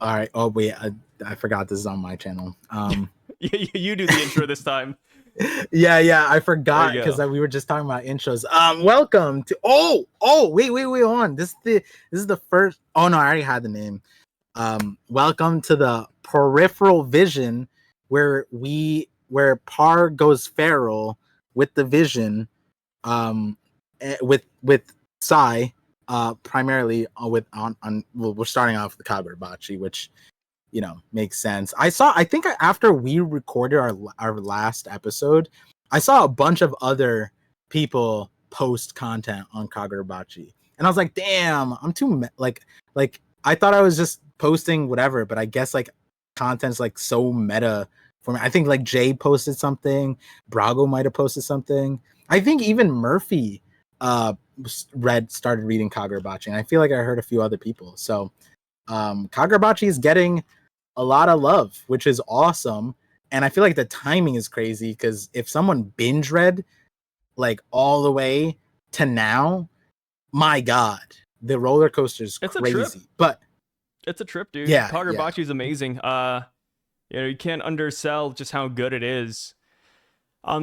All right. Oh wait, I forgot this is on my channel. You do the intro this time. Yeah, I There forgot you because go. we were just talking about intros. Welcome to wait, on. This is the first. Oh no, I already had the name. Welcome to the Peripheral Vision, where Par goes feral with the vision, with Sai, primarily with on. Well, we're starting off with the Kagurabachi, which makes sense. I think after we recorded our last episode, I saw a bunch of other people post content on Kagurabachi, and I was like, damn, I'm too like I thought I was just posting whatever, but I guess like content's like so meta for me. I think like Jay posted something, Brago might have posted something. I think even Murphy started reading Kagurabachi, and I feel like I heard a few other people. So Kagurabachi is getting a lot of love, which is awesome. And I feel like the timing is crazy because if someone binge read like all the way to now, my God, the roller coaster is It's a trip. crazy. But It's a trip, dude. yeah, Kagurabachi is amazing. You can't undersell just how good it is.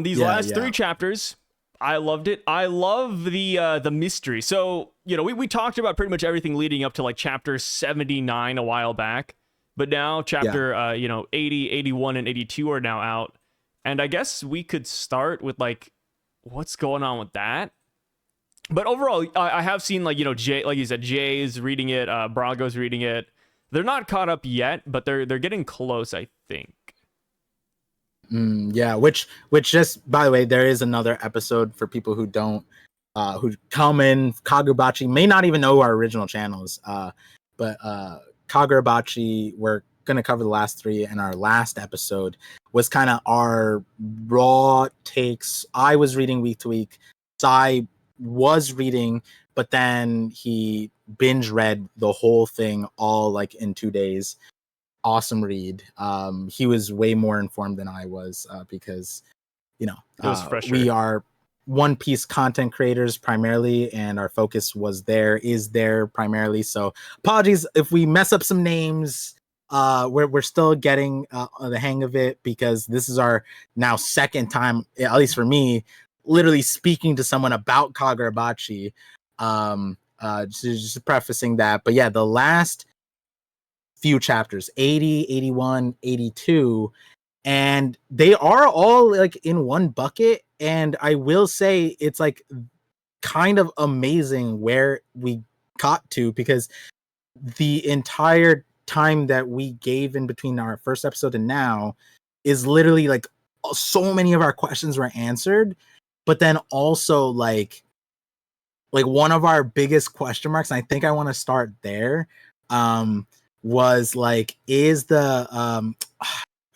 These last yeah. three chapters, I loved it. I love the mystery. So, we talked about pretty much everything leading up to like chapter 79 a while back. But now chapter 80, 81, and 82 are now out. And I guess we could start with like what's going on with that. But overall, I have seen Jay, like you said, Jay's reading it, Brago's reading it. They're not caught up yet, but they're getting close, I think. Yeah, which just by the way, there is another episode for people who don't who come in. Kagurabachi may not even know our original channels, but Kagurabachi, we're gonna cover the last three, and our last episode was kind of our raw takes. I was reading week to week. Sai was reading, but then he binge read the whole thing all like in 2 days. Awesome read. He was way more informed than I was because It was fresher. we are One Piece content creators primarily, and our focus is there primarily. So apologies if we mess up some names. We're still getting the hang of it because this is our now second time, at least for me, literally speaking to someone about Kagurabachi. Just prefacing that, but yeah, the last few chapters, 80, 81, 82, and they are all like in one bucket. And I will say it's like kind of amazing where we got to, because the entire time that we gave in between our first episode and now is literally like so many of our questions were answered. But then also like one of our biggest question marks, and I think I want to start there, was like, is the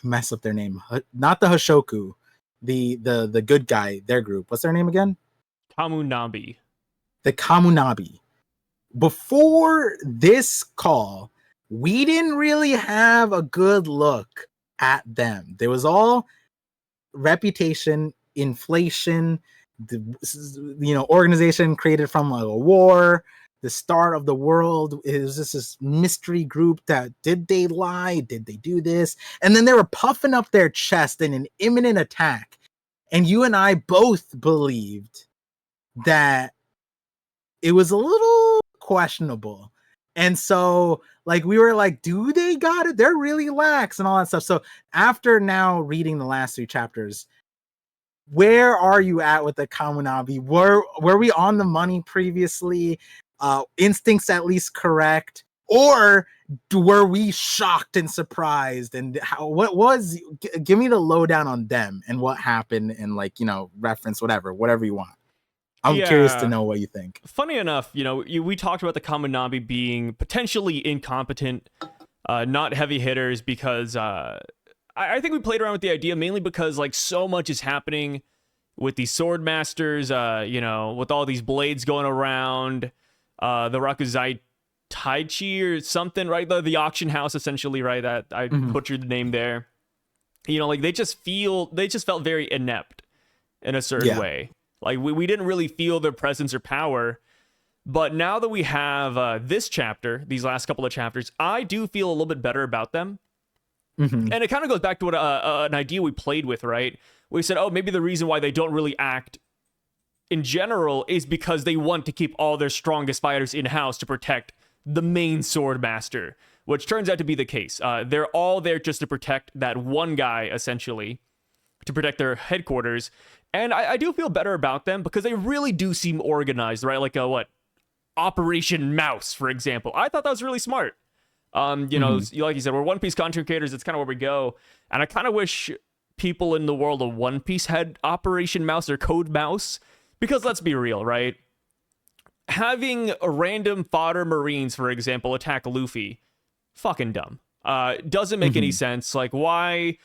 mess up their name, not the Hishaku, the good guy, their group, what's their name again? Kamunabi. The Kamunabi. Before this call, we didn't really have a good look at them. There was all reputation, inflation, organization created from a war, the start of the world. It was just this mystery group that, did they lie? Did they do this? And then they were puffing up their chest in an imminent attack. And you and I both believed that it was a little questionable. And so like we were like, do they got it? They're really lax and all that stuff. So after now reading the last three chapters, where are you at with the Kamunabi? Were we on the money previously? Instincts at least correct? Or were we shocked and surprised? And give me the lowdown on them and what happened, and reference whatever you want. I'm curious to know what you think. Funny enough, we talked about the Kamunabi being potentially incompetent, not heavy hitters, because I think we played around with the idea mainly because like so much is happening with these sword masters, with all these blades going around, the Rakuzai Taichi or something, right? The auction house, essentially, right? That I butchered the name there. They just felt very inept in a certain way. Like we didn't really feel their presence or power. But now that we have this chapter, these last couple of chapters, I do feel a little bit better about them. Mm-hmm. And it kind of goes back to what an idea we played with, right? We said, oh, maybe the reason why they don't really act in general is because they want to keep all their strongest fighters in-house to protect the main sword master, which turns out to be the case. They're all there just to protect that one guy, essentially, to protect their headquarters. And I do feel better about them because they really do seem organized, right? Like Operation Mouse, for example. I thought that was really smart. You know, like you said, we're One Piece content creators. It's kind of where we go. And I kind of wish people in the world of One Piece had Operation Mouse or Code Mouse. Because let's be real, right? Having random fodder Marines, for example, attack Luffy, fucking dumb. Doesn't make any sense. Like, why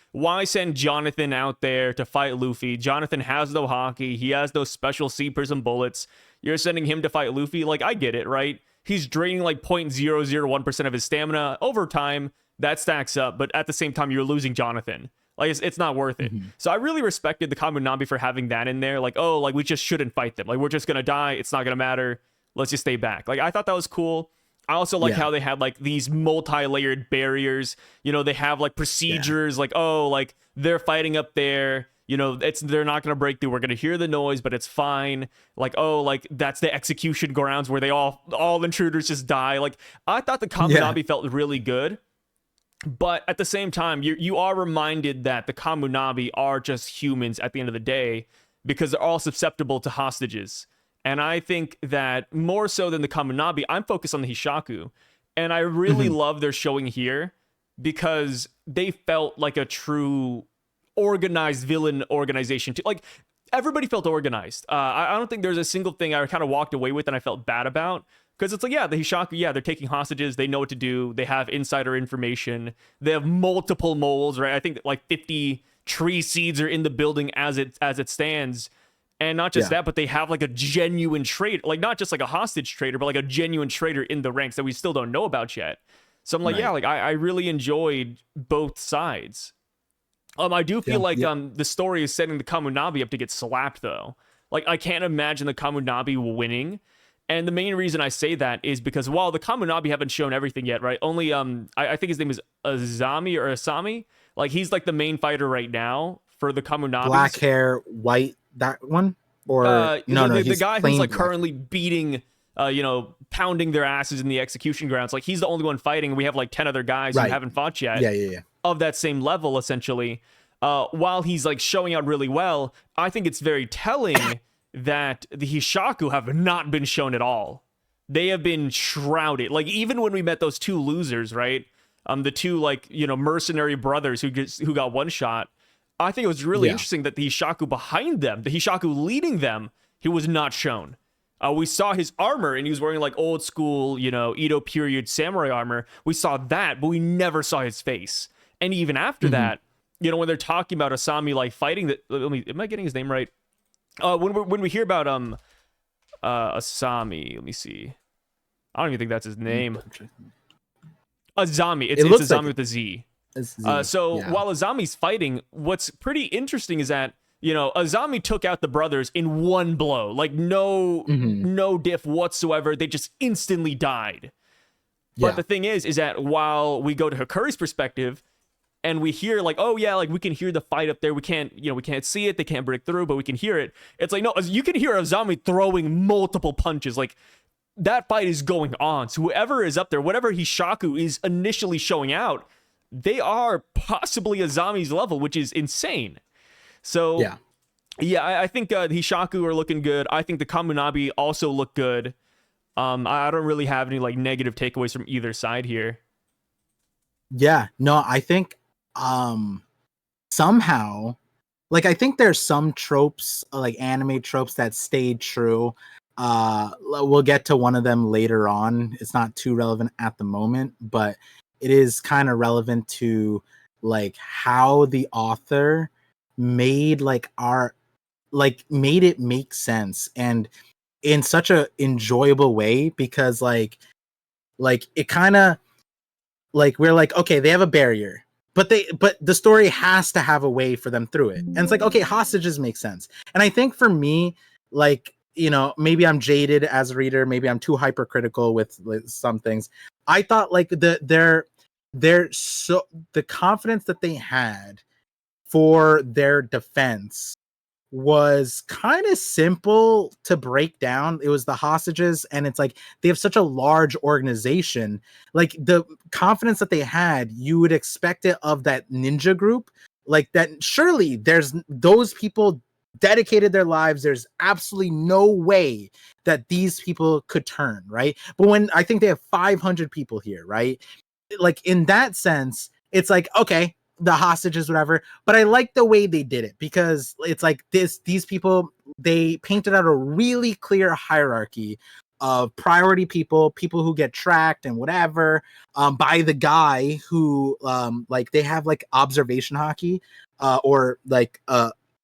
send Jonathan out there to fight Luffy? Jonathan has no hockey. He has those special Sea Prism bullets. You're sending him to fight Luffy? Like, I get it, right? He's draining like 0.001% of his stamina over time. That stacks up, but at the same time, you're losing Jonathan. Like, it's not worth it. So I really respected the Kamunabi for having that in there. Like, oh, like, we just shouldn't fight them. Like, we're just going to die. It's not going to matter. Let's just stay back. Like, I thought that was cool. I also like how they had, like, these multi-layered barriers. You know, they have, like, procedures. Like, oh, like, they're fighting up there. You know, they're not going to break through. We're going to hear the noise, but it's fine. Like, oh, like, that's the execution grounds where they all intruders just die. Like, I thought the Kamunabi felt really good. But at the same time, you are reminded that the Kamunabi are just humans at the end of the day because they're all susceptible to hostages. And I think that more so than the Kamunabi, I'm focused on the Hishaku. And I really love their showing here because they felt like a true organized villain organization. Like, everybody felt organized. I don't think there's a single thing I kind of walked away with and I felt bad about. Because it's like, yeah, the Hishaku, yeah, they're taking hostages. They know what to do. They have insider information. They have multiple moles, right? I think that like 50 tree seeds are in the building as it stands. And not just that, but they have like a genuine traitor, like not just like a hostage traitor, but like a genuine traitor in the ranks that we still don't know about yet. So I'm like, yeah, like I really enjoyed both sides. I do feel like the story is setting the Kamunabi up to get slapped though. Like, I can't imagine the Kamunabi winning. And the main reason I say that is because while the Kamunabi haven't shown everything yet, right? Only I think his name is Azami or Asami. Like, he's like the main fighter right now for the Kamunabi. Black hair, white, that one? Or the guy who's like currently beating pounding their asses in the execution grounds. Like, he's the only one fighting. We have like 10 other guys who haven't fought yet. Yeah. Of that same level, essentially. While he's like showing out really well, I think it's very telling that the Hishaku have not been shown at all. They have been shrouded. Like, even when we met those two losers, right? The two mercenary brothers who got one shot. I think it was really interesting that the Hishaku behind them, the Hishaku leading them, he was not shown. We saw his armor, and he was wearing like old school, Edo period samurai armor. We saw that, but we never saw his face. And even after that, when they're talking about Asami like fighting am I getting his name right? When we hear about Asami, let me see. I don't even think that's his name. Azami. It's Azami with a Z. While Azami's fighting, what's pretty interesting is that Azami took out the brothers in one blow, like no diff whatsoever. They just instantly died. But the thing is that while we go to Hakuri's perspective, and we hear like, oh yeah, like we can hear the fight up there. We can't see it. They can't break through, but we can hear it. It's like, no, you can hear Azami throwing multiple punches. Like, that fight is going on. So whoever is up there, whatever Hishaku is initially showing out, they are possibly Azami's level, which is insane. So I think the Hishaku are looking good. I think the Kamunabi also look good. I don't really have any like negative takeaways from either side here. Yeah, no, I think somehow, like, I think there's some tropes, like anime tropes, that stayed true. We'll get to one of them later on. It's not too relevant at the moment, but it is kind of relevant to like how the author made made it make sense, and in such a enjoyable way, because like it kind of like, we're like, okay, they have a barrier, but the story has to have a way for them through it. And it's like, okay, hostages make sense. And I think for me, like, you know, maybe I'm jaded as a reader, maybe I'm too hypercritical with some things. I thought like the confidence that they had for their defense was kind of simple to break down. It was the hostages, and it's like they have such a large organization. Like the confidence that they had, you would expect it of that ninja group. Like that, surely there's those people dedicated their lives. There's absolutely no way that these people could turn, right? But when I think they have 500 people here, right? Like in that sense, it's like, okay, the hostages, whatever. But I like the way they did it because it's like these people, they painted out a really clear hierarchy of priority people who get tracked and whatever, by the guy who, like they have like observation hockey, or like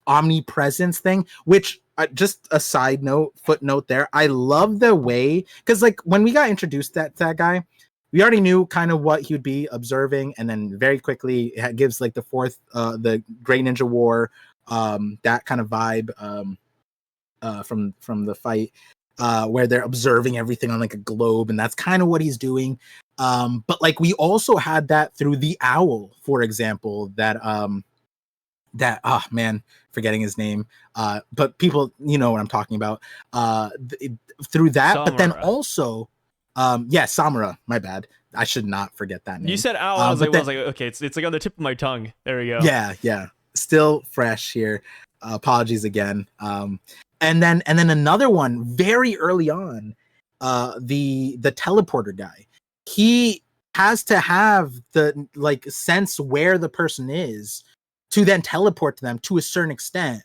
omnipresence thing, which, just a side note, footnote there, I love the way, because like when we got introduced to that guy, we already knew kind of what he would be observing, and then very quickly it gives like the fourth, the Great Ninja War, that kind of vibe, from the fight, where they're observing everything on like a globe, and that's kind of what he's doing. But like we also had that through the owl, for example, that oh man, forgetting his name, but people, you know what I'm talking about, through that. Samura. But then also, yeah, Samura, my bad, I should not forget that name. You said owl, I was like, okay, it's like on the tip of my tongue. There we go. Yeah, still fresh here. Apologies again. And then another one very early on, the teleporter guy. He has to have the like sense where the person is to then teleport to them to a certain extent.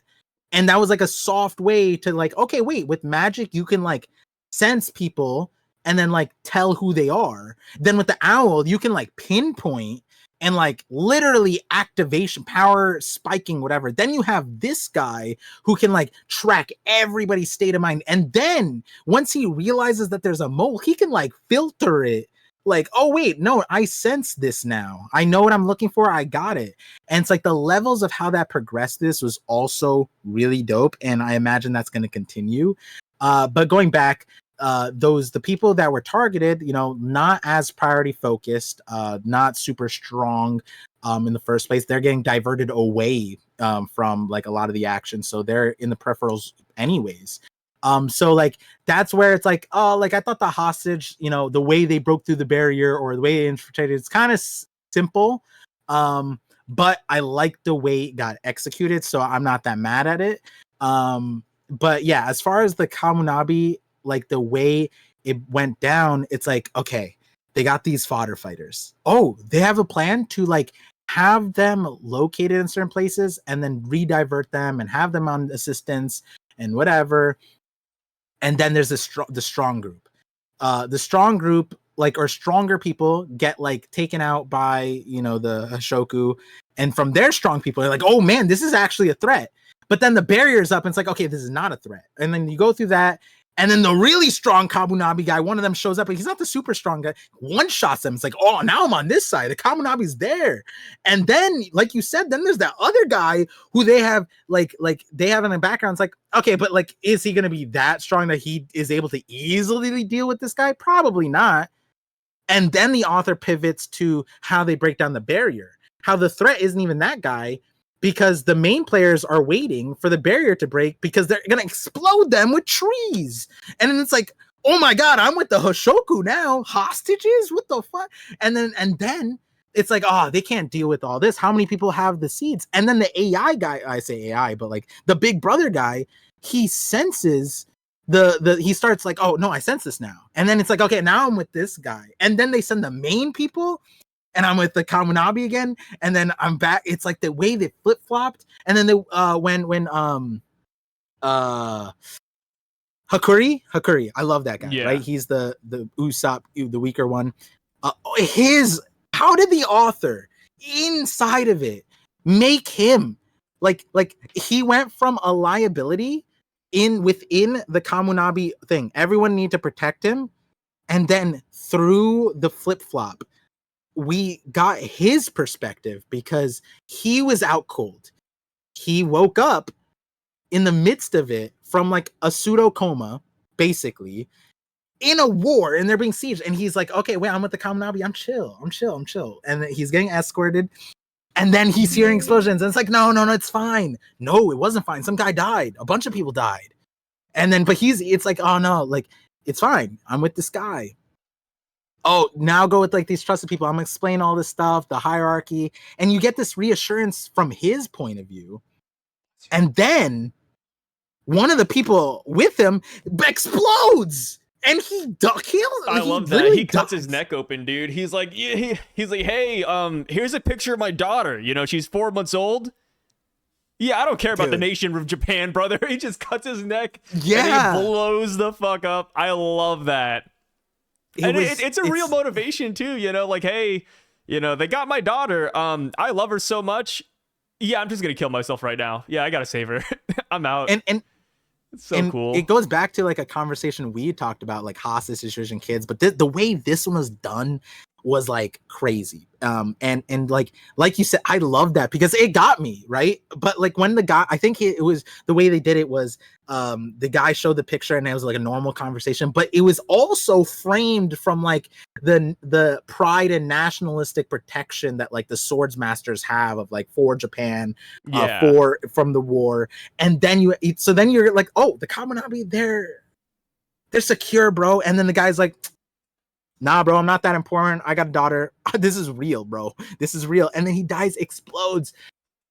And that was like a soft way to like, okay, wait, with magic you can like sense people and then like tell who they are. Then with the owl you can like pinpoint and like literally activation power spiking, whatever. Then you have this guy who can like track everybody's state of mind, and then once he realizes that there's a mole, he can like filter it, like, oh wait, no, I sense this now, I know what I'm looking for, I got it. And it's like the levels of how that progressed, this was also really dope, and I imagine that's going to continue. But going back, the people that were targeted, you know, not as priority focused, not super strong in the first place, they're getting diverted away from like a lot of the action, so they're in the peripherals anyways. So like that's where it's like, oh, like I thought the hostage, you know, the way they broke through the barrier or the way they infiltrated, it's kind of simple, but I like the way it got executed, so I'm not that mad at it. But yeah, as far as the Kamunabi, like the way it went down, it's like, okay, they got these fodder fighters. Oh, they have a plan to like have them located in certain places and then redivert them and have them on assistance and whatever. And then there's the strong group. The strong group, like, or stronger people get like taken out by, you know, the Hishaku, and from their strong people, they're like, oh man, this is actually a threat. But then the barrier's up and it's like, okay, this is not a threat. And then you go through that, and then the really strong Kamunabi guy, one of them shows up, and he's not the super strong guy, one shots them. It's like, oh, now I'm on this side. The Kamunabi's there. And then, like you said, then there's that other guy who they have like they have in the background. It's like, okay, but like, is he gonna be that strong that he is able to easily deal with this guy? Probably not. And then the author pivots to how they break down the barrier, how the threat isn't even that guy, because the main players are waiting for the barrier to break because they're going to explode them with trees. And then it's like, oh my God, I'm with the Hishaku now. Hostages? What the fuck? And then it's like, oh, they can't deal with all this. How many people have the seeds? And then the AI guy, I say AI, but like the big brother guy, he senses he starts like, oh no, I sense this now. And then it's like, okay, now I'm with this guy. And then they send the main people, and I'm with the Kamunabi again, and then I'm back. It's like the way they flip flopped, and then they when Hakuri, I love that guy. Yeah. Right, he's the Usopp, the weaker one. How did the author inside of it make him like he went from a liability within the Kamunabi thing? Everyone need to protect him, and then through the flip flop, we got his perspective because he was out cold. He woke up in the midst of it from like a pseudo coma, basically, in a war, and they're being sieged. And he's like, okay, wait, I'm with the Kamunabi. I'm chill. And he's getting escorted. And then he's hearing explosions. And it's like, no, it's fine. No, it wasn't fine. Some guy died. A bunch of people died. And then, but it's like, oh no, like, it's fine. I'm with this guy. Oh, now go with like these trusted people. I'm gonna explain all this stuff, the hierarchy, and you get this reassurance from his point of view. And then one of the people with him explodes, and he kills. I love that. He cuts his neck open, dude. He's like, he's like, hey, here's a picture of my daughter. You know, she's 4 months old. Yeah, I don't care about the nation of Japan, brother. He just cuts his neck. Yeah, and he blows the fuck up. I love that. It's a real motivation too, you know, like, hey, you know, they got my daughter. I love her so much. Yeah, I'm just gonna kill myself right now. Yeah, I gotta save her. I'm out. And it's so cool. It goes back to like a conversation we talked about, like hostage situation kids, but the way this one was done was like crazy. And like you said, I love that because it got me, right? But like when the guy, I think it was the way they did it was the guy showed the picture and it was like a normal conversation, but it was also framed from like the pride and nationalistic protection that like the swords masters have of like for Japan, from the war. And then you're like, oh, the Kamunabi, they're secure, bro. And then the guy's like, nah, bro, I'm not that important. I got a daughter. This is real, bro. This is real. And then he dies, explodes.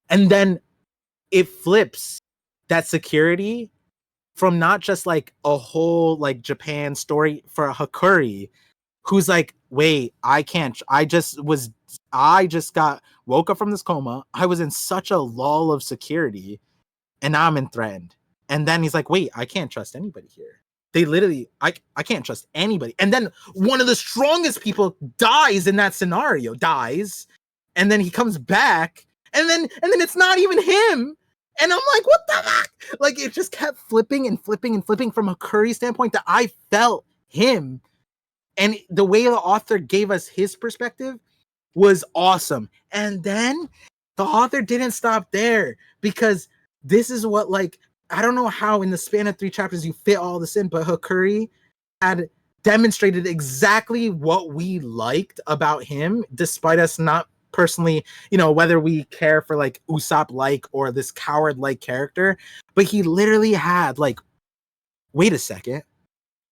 And then it flips that security from not just like a whole like Japan story for Hakuri, who's like, wait, I can't. I just woke up from this coma. I was in such a lull of security and now I'm threatened. And then he's like, wait, I can't trust anybody here. They literally, I can't trust anybody. And then one of the strongest people dies in that scenario, and then he comes back, and then it's not even him. And I'm like, what the fuck? Like, it just kept flipping and flipping and flipping from a Curry standpoint that I felt him. And the way the author gave us his perspective was awesome. And then the author didn't stop there, because this is what, like, I don't know how in the span of 3 chapters you fit all this in, but Hakuri had demonstrated exactly what we liked about him, despite us not personally, you know, whether we care for like Usopp-like or this coward-like character. But he literally had like, wait a second,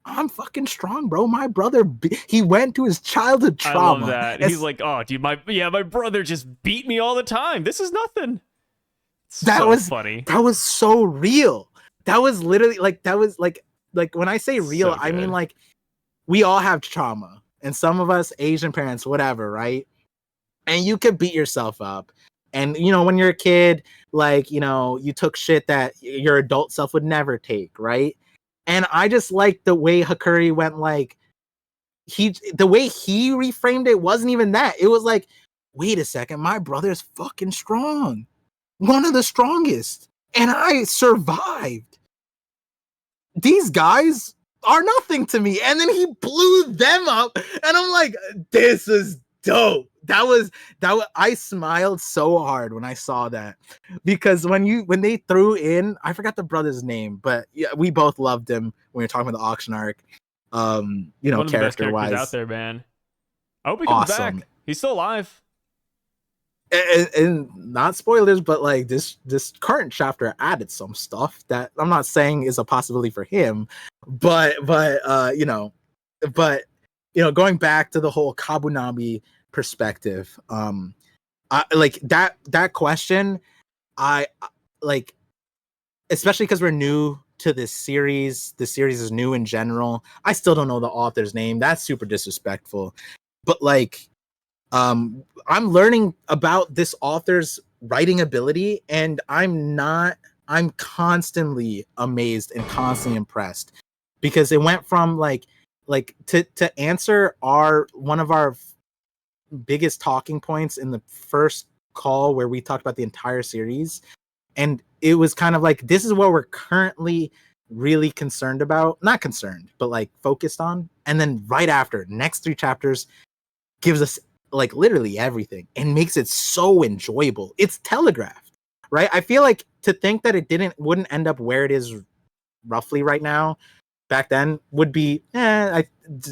I'm fucking strong, bro. My brother, he went to his childhood trauma. I love that. He's like, oh, dude, my brother just beat me all the time. This is nothing. That was funny. That was so real. That was literally like, that was like when I say real, I mean like we all have trauma, and some of us Asian parents, whatever, right? And you could beat yourself up. And you know, when you're a kid, like, you know, you took shit that your adult self would never take, right? And I just like the way Hakuri went, like the way he reframed it wasn't even that. It was like, wait a second, my brother's fucking strong. One of the strongest, and I survived. These guys are nothing to me. And then he blew them up, and I'm like, this is dope. That was I smiled so hard when I saw that, because when they threw in, I forgot the brother's name, but yeah, we both loved him when we were talking about the auction arc. You know, one of the best characters out there, man. I hope he comes back. He's still alive. And not spoilers, but like this current chapter added some stuff that I'm not saying is a possibility for him, but you know, going back to the whole Kamunabi perspective, I like that question. I like, especially because we're new to this series. The series is new in general. I still don't know the author's name. That's super disrespectful, but like, I'm learning about this author's writing ability, and I'm constantly amazed and constantly impressed, because it went from like to answer one of our biggest talking points in the first call where we talked about the entire series, and it was kind of like, this is what we're currently really concerned about, not concerned, but like focused on. And then right after, next 3 chapters gives us like literally everything and makes it so enjoyable. It's telegraphed, right? I feel like to think that it wouldn't end up where it is roughly right now, back then would be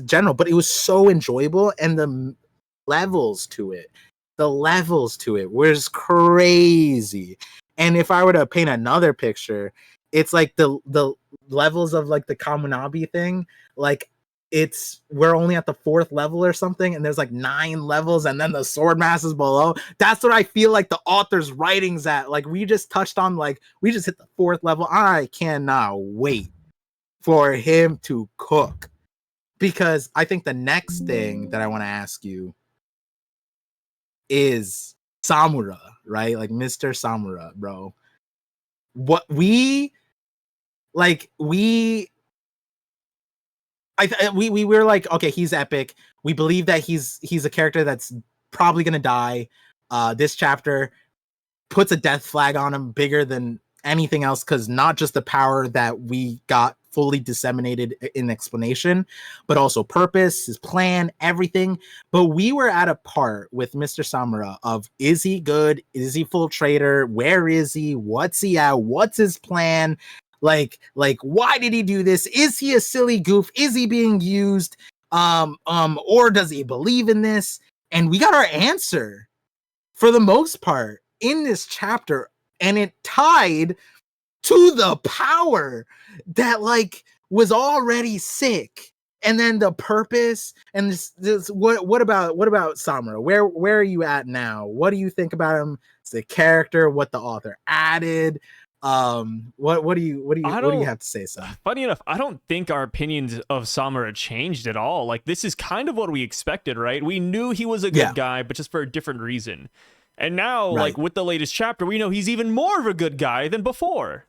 general, but it was so enjoyable, and the levels to it was crazy. And if I were to paint another picture, it's like the levels of like the Kamunabi thing, like we're only at the 4th level or something, and there's like 9 levels, and then the sword masters below. That's what I feel like the author's writings at. Like we just touched on, like we just hit the 4th level. I cannot wait for him to cook, because I think the next thing that I want to ask you is Samura, right? Like Mr. Samura, bro. What we were like, okay, he's epic. We believe that he's a character that's probably gonna die. This chapter puts a death flag on him bigger than anything else, because not just the power that we got fully disseminated in explanation, but also purpose, his plan, everything. But we were at a part with Mr. Samura of, is he good? Is he full traitor? Where is he? What's he at? What's his plan? Like why did he do this? Is he a silly goof? Is he being used? Or does he believe in this? And we got our answer for the most part in this chapter, and it tied to the power that like was already sick. And then the purpose, and this what about Samura? Where are you at now? What do you think about him as a character? What the author added? What do you have to say, son? Funny enough, I don't think our opinions of Samura changed at all. Like, this is kind of what we expected, right? We knew he was a good guy, but just for a different reason. And now, like with the latest chapter, we know he's even more of a good guy than before.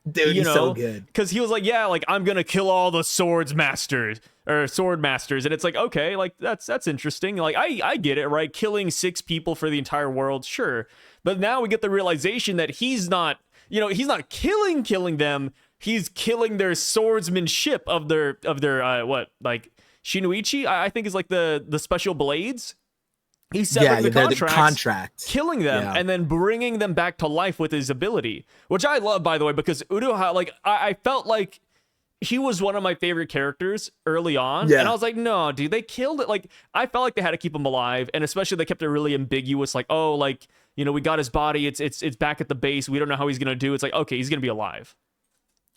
Dude, he's so good. Because he was like, yeah, like I'm gonna kill all the sword masters, and it's like, okay, like that's interesting. Like I get it, right? Killing 6 people for the entire world, sure. But now we get the realization that he's not killing them. He's killing their swordsmanship of their like Shinuichi, I think is like the special blades. He's severing the contract, killing them, and then bringing them back to life with his ability, which I love, by the way, because Uruha, like, I felt like he was one of my favorite characters early on, and I was like, no, dude, they killed it. Like, I felt like they had to keep him alive, and especially they kept it really ambiguous, like, oh, like, you know, we got his body, it's back at the base, we don't know how he's gonna do. It's like, okay, he's gonna be alive.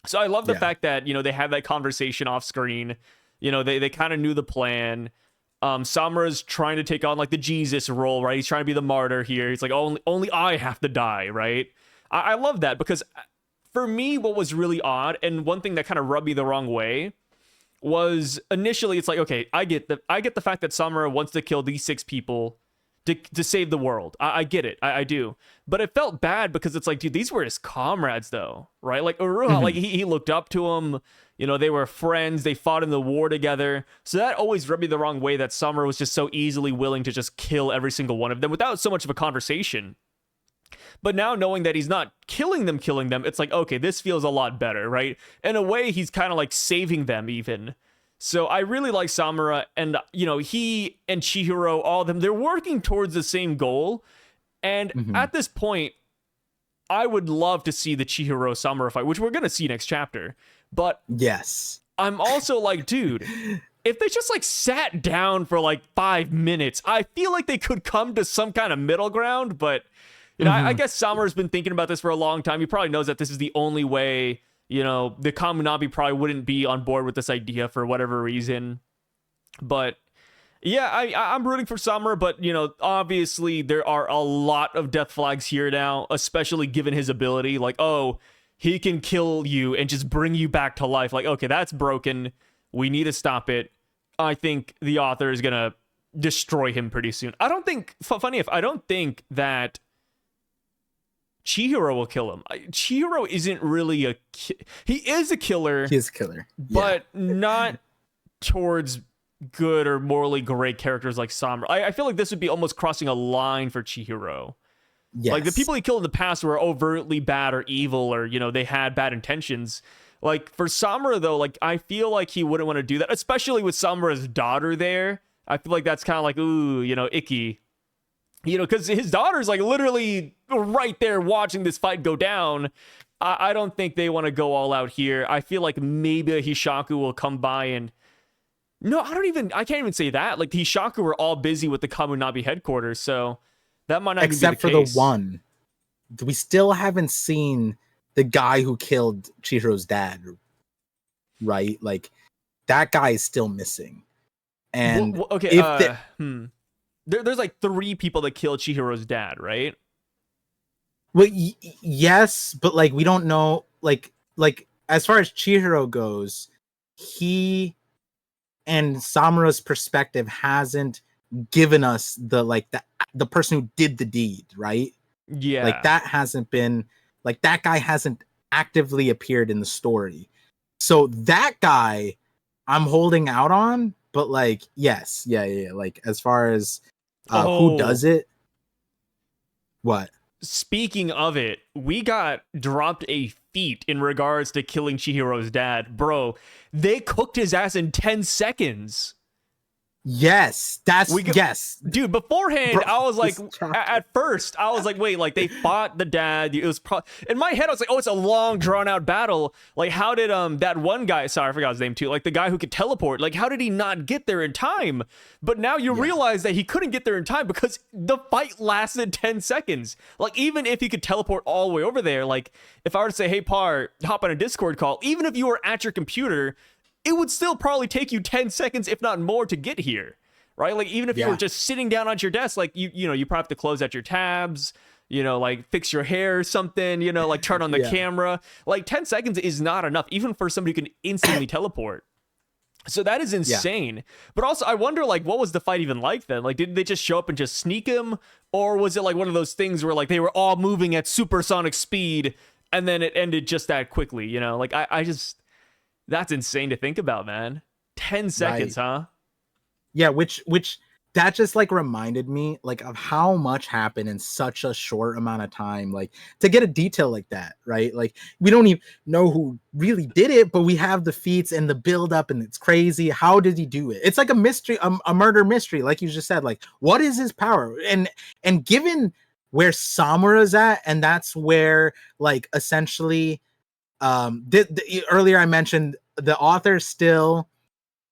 So I love the fact that, you know, they had that conversation off screen. You know, they kind of knew the plan. Samura's trying to take on like the Jesus role, right? He's trying to be the martyr here. He's like, only I have to die, right? I love that, because for me, what was really odd, and one thing that kind of rubbed me the wrong way, was initially it's like, okay, I get the fact that Samura wants to kill these 6 people to save the world. I get it, I do. But it felt bad because it's like, dude, these were his comrades though, right? Like Uruha, like he looked up to him. You know, they were friends. They fought in the war together. So that always rubbed me the wrong way, that Samura was just so easily willing to just kill every single one of them without so much of a conversation. But now knowing that he's not killing them, it's like, okay, this feels a lot better, right? In a way, he's kind of like saving them even. So I really like Samura, and, you know, he and Chihiro, all of them, they're working towards the same goal. And at this point, I would love to see the Chihiro Samura fight, which we're going to see next chapter. But yes, I'm also like, dude, if they just like sat down for like 5 minutes, I feel like they could come to some kind of middle ground. But, you know, I guess Samura's been thinking about this for a long time. He probably knows that this is the only way. You know, the Kamunabi probably wouldn't be on board with this idea for whatever reason. But yeah, I'm rooting for Samura, but, you know, obviously there are a lot of death flags here now, especially given his ability. Like, oh, he can kill you and just bring you back to life. Like, okay, that's broken. We need to stop it. I think the author is going to destroy him pretty soon. I don't think that Chihiro will kill him. Chihiro isn't really he is a killer. He is a killer. But not towards good or morally great characters like Samura. I feel like this would be almost crossing a line for Chihiro. Yes. Like, the people he killed in the past were overtly bad or evil, or, you know, they had bad intentions. Like, for Samura, though, like, I feel like he wouldn't want to do that, especially with Samura's daughter there. I feel like that's kind of like, ooh, you know, icky. You know, because his daughter's, like, literally right there watching this fight go down. I don't think they want to go all out here. I feel like maybe a Hishaku will come by and no, I can't even say that. Like the Hishaku were all busy with the Kamunabi headquarters, so that might not except even for be the case. the one. We still haven't seen the guy who killed Chihiro's dad, right? Like that guy is still missing. And okay, there's like 3 people that killed Chihiro's dad, right? Well, yes, but like we don't know. Like as far as Chihiro goes, he and Samura's perspective hasn't given us the person who did the deed, right? Yeah, like that hasn't been like that guy hasn't actively appeared in the story. So that guy I'm holding out on, but like yes, yeah. Like as far as who does it, what? Speaking of it, we got dropped a feat in regards to killing Chihiro's dad. Bro, they cooked his ass in 10 seconds. Yes, yes. Dude, beforehand, bro, I was like, at first, I was like, wait, like they fought the dad. It was in my head, I was like, oh, it's a long, drawn out battle. Like, how did that one guy, sorry, I forgot his name too, like the guy who could teleport, like, how did he not get there in time? But now you realize that he couldn't get there in time because the fight lasted 10 seconds. Like, even if he could teleport all the way over there, like, if I were to say, hey, Par, hop on a Discord call, even if you were at your computer, it would still probably take you 10 seconds, if not more, to get here, right? Like, even if you were just sitting down at your desk, like, you know, you probably have to close out your tabs, you know, like, fix your hair or something, you know, like, turn on the camera. Like, 10 seconds is not enough, even for somebody who can instantly teleport. So that is insane. But also, I wonder, like, what was the fight even like then? Like, did they just show up and just sneak him? Or was it, like, one of those things where, like, they were all moving at supersonic speed, and then it ended just that quickly, you know? Like, I just... That's insane to think about, man. 10 seconds, huh? Yeah, which that just like reminded me like of how much happened in such a short amount of time. Like to get a detail like that, right? Like we don't even know who really did it, but we have the feats and the build up, and it's crazy. How did he do it? It's like a mystery, a murder mystery, like you just said. Like, what is his power? And given where Samura's at, and that's where like essentially earlier I mentioned the author still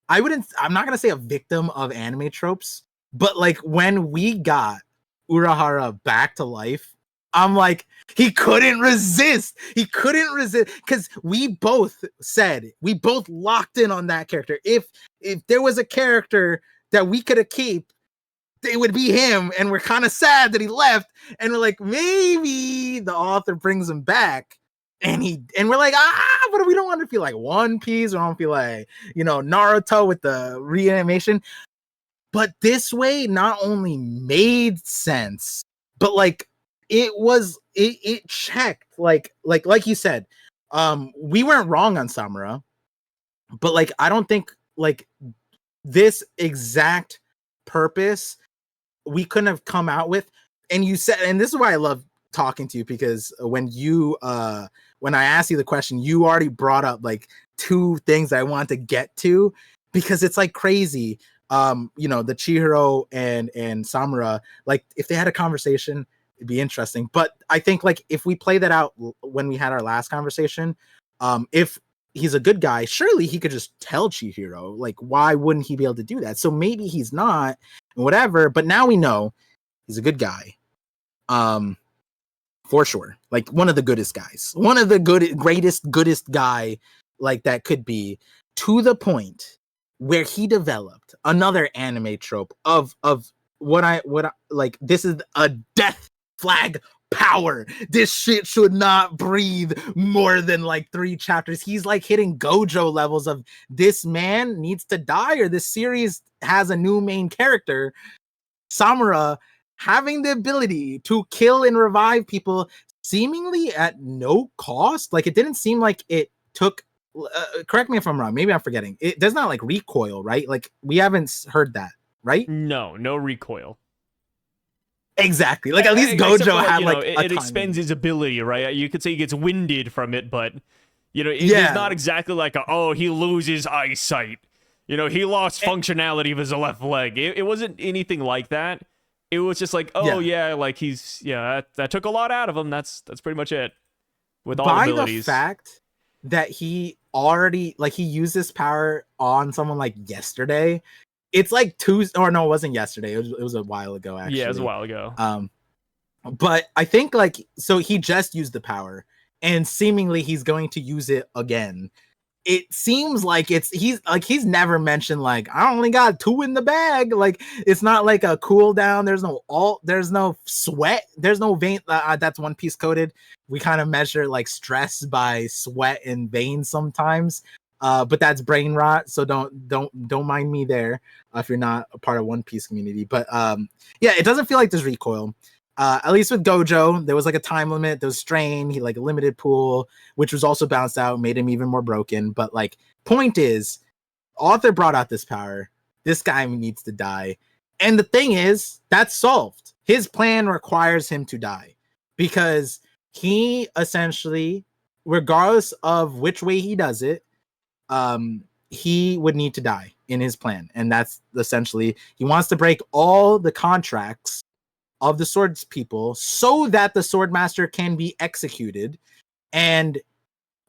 I'm not gonna say a victim of anime tropes, but like when we got Urahara back to life, I'm like he couldn't resist because we both locked in on that character. If there was a character that we could have kept, it would be him, and we're kind of sad that he left, and we're like maybe the author brings him back. And we're like, but we don't want to feel like One Piece. We don't feel like, you know, Naruto with the reanimation. But this way not only made sense, but like it checked. Like you said, we weren't wrong on Samura, but like I don't think like this exact purpose we couldn't have come out with. And you said, and this is why I love talking to you, because when I asked you the question, you already brought up like 2 things I want to get to, because it's like crazy. You know, the Chihiro and Samura, like if they had a conversation, it'd be interesting. But I think like if we play that out when we had our last conversation, if he's a good guy, surely he could just tell Chihiro. Like, why wouldn't he be able to do that? So maybe he's not, whatever. But now we know he's a good guy. For sure, like one of the goodest guys, one of the goodest guy, like that could be, to the point where he developed another anime trope of what I like. This is a death flag power. This shit should not breathe more than like 3 chapters. He's like hitting Gojo levels of this man needs to die, or this series has a new main character. Samura having the ability to kill and revive people seemingly at no cost. Like it didn't seem like it took correct me if I'm wrong, maybe I'm forgetting, it does not like recoil, right? Like we haven't heard that, right? No recoil. Exactly. Like at least Gojo had like it expends his ability, right? You could say he gets winded from it, but you know, it's not exactly like he loses eyesight, you know, he lost functionality of his left leg. It wasn't anything like that. It was just like, like he's that took a lot out of him. That's pretty much it. with all by abilities. the fact that he already he used this power on someone like yesterday. It's like Tuesday, or no, it wasn't yesterday. It was a while ago actually. Yeah, it was a while ago. But I think so he just used the power and seemingly he's going to use it again. It seems like he's never mentioned like I only got 2 in the bag. Like it's not like a cooldown. There's no there's no sweat. There's no vein. That's One Piece coded. We kind of measure like stress by sweat and veins sometimes. But that's brain rot. So don't mind me there if you're not a part of One Piece community. But yeah, it doesn't feel like there's recoil. At least with Gojo, there was like a time limit, there was strain, he like a limited pool, which was also bounced out, made him even more broken. But like, point is, author brought out this power. This guy needs to die. And the thing is, that's solved. His plan requires him to die because he essentially, regardless of which way he does it, he would need to die in his plan. And that's essentially, he wants to break all the contracts of the swords people so that the sword master can be executed. And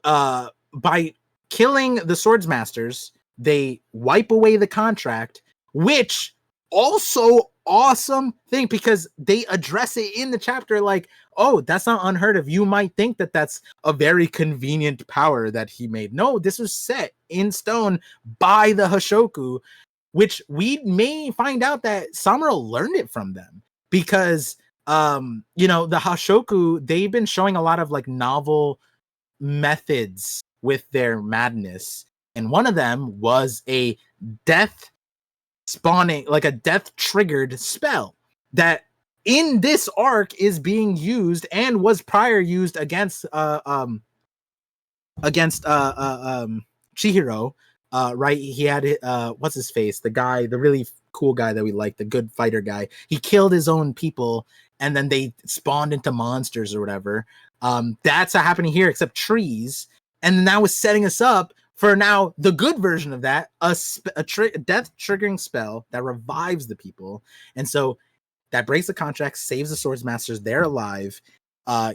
by killing the swords masters, they wipe away the contract, which also awesome thing because they address it in the chapter like, oh, that's not unheard of. You might think that that's a very convenient power that he made. No, this was set in stone by the Hishaku, which we may find out that Samura learned it from them. Because you know, the Hishaku, they've been showing a lot of like novel methods with their madness, and one of them was a death spawning, like a death triggered spell that in this arc is being used and was prior used against Chihiro. Right, he had what's his face, the guy, the really cool guy that we like, the good fighter guy. He killed his own people and then they spawned into monsters or whatever. That's not happening here except trees, and that was setting us up for now the good version of that, a death triggering spell that revives the people. And so that breaks the contract, saves the swords masters, they're alive.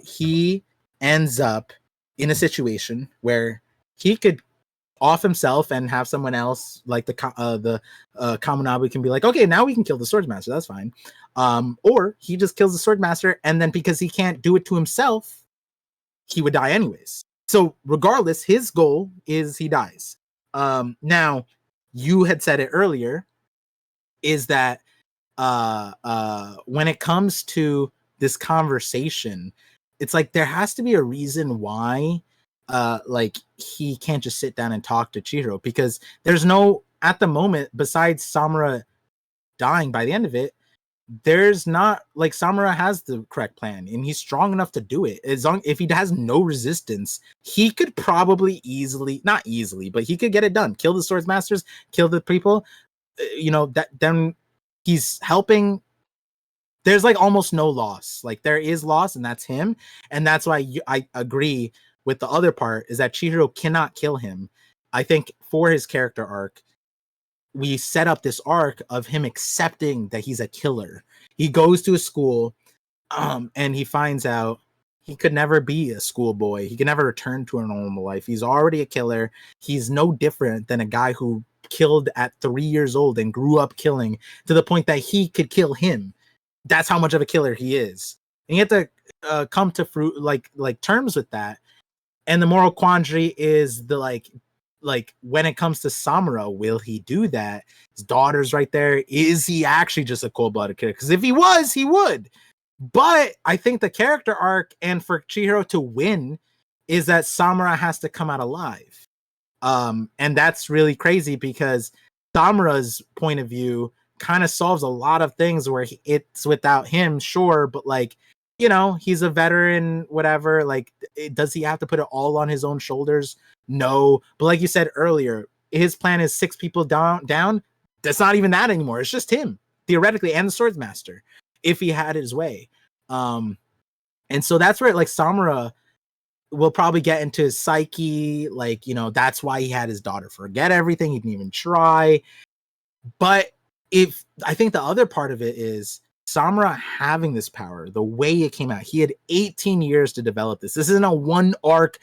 He ends up in a situation where he could off himself and have someone else like the Kamunabi can be like, okay, now we can kill the swords master, that's fine. Or he just kills the sword master, and then because he can't do it to himself, he would die anyways. So regardless, his goal is he dies. Now you had said it earlier, is that when it comes to this conversation, it's like there has to be a reason why like he can't just sit down and talk to Chihiro, because there's no, at the moment, besides Samura dying by the end of it, there's not like Samura has the correct plan and he's strong enough to do it. As long if he has no resistance, he could probably not easily, but he could get it done. Kill the swords masters, kill the people. You know, that then he's helping. There's like almost no loss. Like there is loss, and that's him. And that's why I agree with the other part, is that Chihiro cannot kill him. I think for his character arc, we set up this arc of him accepting that he's a killer. He goes to a school, and he finds out he could never be a schoolboy. He can never return to a normal life. He's already a killer. He's no different than a guy who killed at 3 years old and grew up killing to the point that he could kill him. That's how much of a killer he is. And you have to come to terms with that. And the moral quandary is the like when it comes to Samura, will he do that? His daughter's right there. Is he actually just a cold-blooded killer? Because if he was, he would. But I think the character arc and for Chihiro to win is that Samura has to come out alive. And that's really crazy because Samura's point of view kind of solves a lot of things where it's without him, sure, but like, you know, he's a veteran, whatever. Like, does he have to put it all on his own shoulders? No. But like you said earlier, his plan is 6 people down. That's not even that anymore. It's just him, theoretically, and the swords master, if he had his way. And so that's where like Samura will probably get into his psyche. Like, you know, that's why he had his daughter forget everything. He didn't even try. But I think the other part of it is Samura having this power, the way it came out, he had 18 years to develop this. This isn't a one arc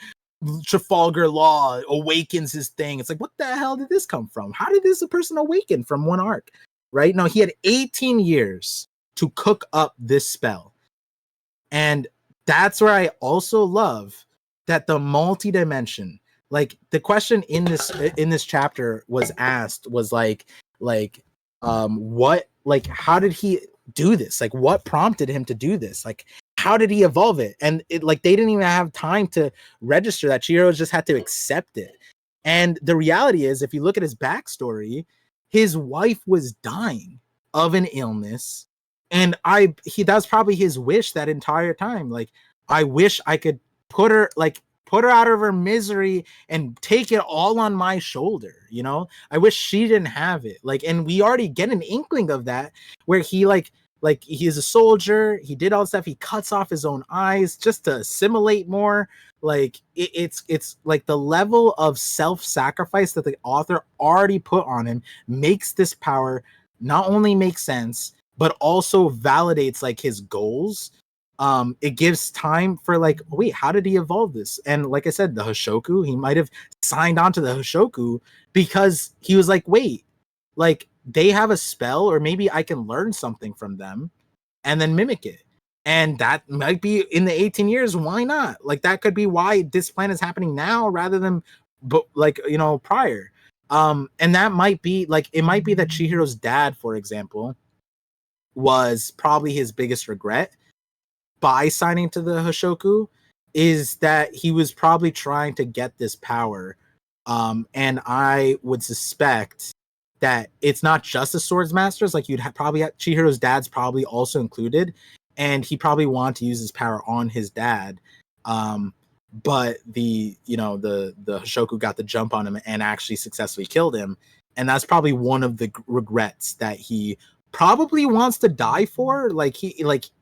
Trafalgar Law awakens his thing. It's like, what the hell did this come from? How did this person awaken from one arc? Right? No, he had 18 years to cook up this spell. And that's where I also love that the multi-dimension, like the question in this chapter was asked was like what, like, how did he do this? Like, what prompted him to do this? Like, how did he evolve it? And it, like, they didn't even have time to register that. Chihiro just had to accept it. And the reality is, if you look at his backstory, his wife was dying of an illness, and that's probably his wish that entire time. Like, I wish I could put her out of her misery and take it all on my shoulder, you know? I wish she didn't have it. Like, and we already get an inkling of that, where he like he's a soldier, he did all this stuff, he cuts off his own eyes just to assimilate more. Like, it's like the level of self-sacrifice that the author already put on him makes this power not only make sense, but also validates like his goals. It gives time for like, wait, how did he evolve this? And like I said, the Hishaku, he might have signed on to the Hishaku because he was like, wait, like, they have a spell, or maybe I can learn something from them and then mimic it. And that might be in the 18 years. Why not? Like, that could be why this plan is happening now rather than, but like, you know, prior. And that might be like, it might be that Chihiro's dad, for example, was probably his biggest regret by signing to the Hishaku, is that he was probably trying to get this power. And I would suspect that it's not just the swords masters. Like, you'd probably have Chihiro's dad's probably also included, and he probably wanted to use his power on his dad. But the Hishaku got the jump on him and actually successfully killed him. And that's probably one of the regrets that he probably wants to die for. Like,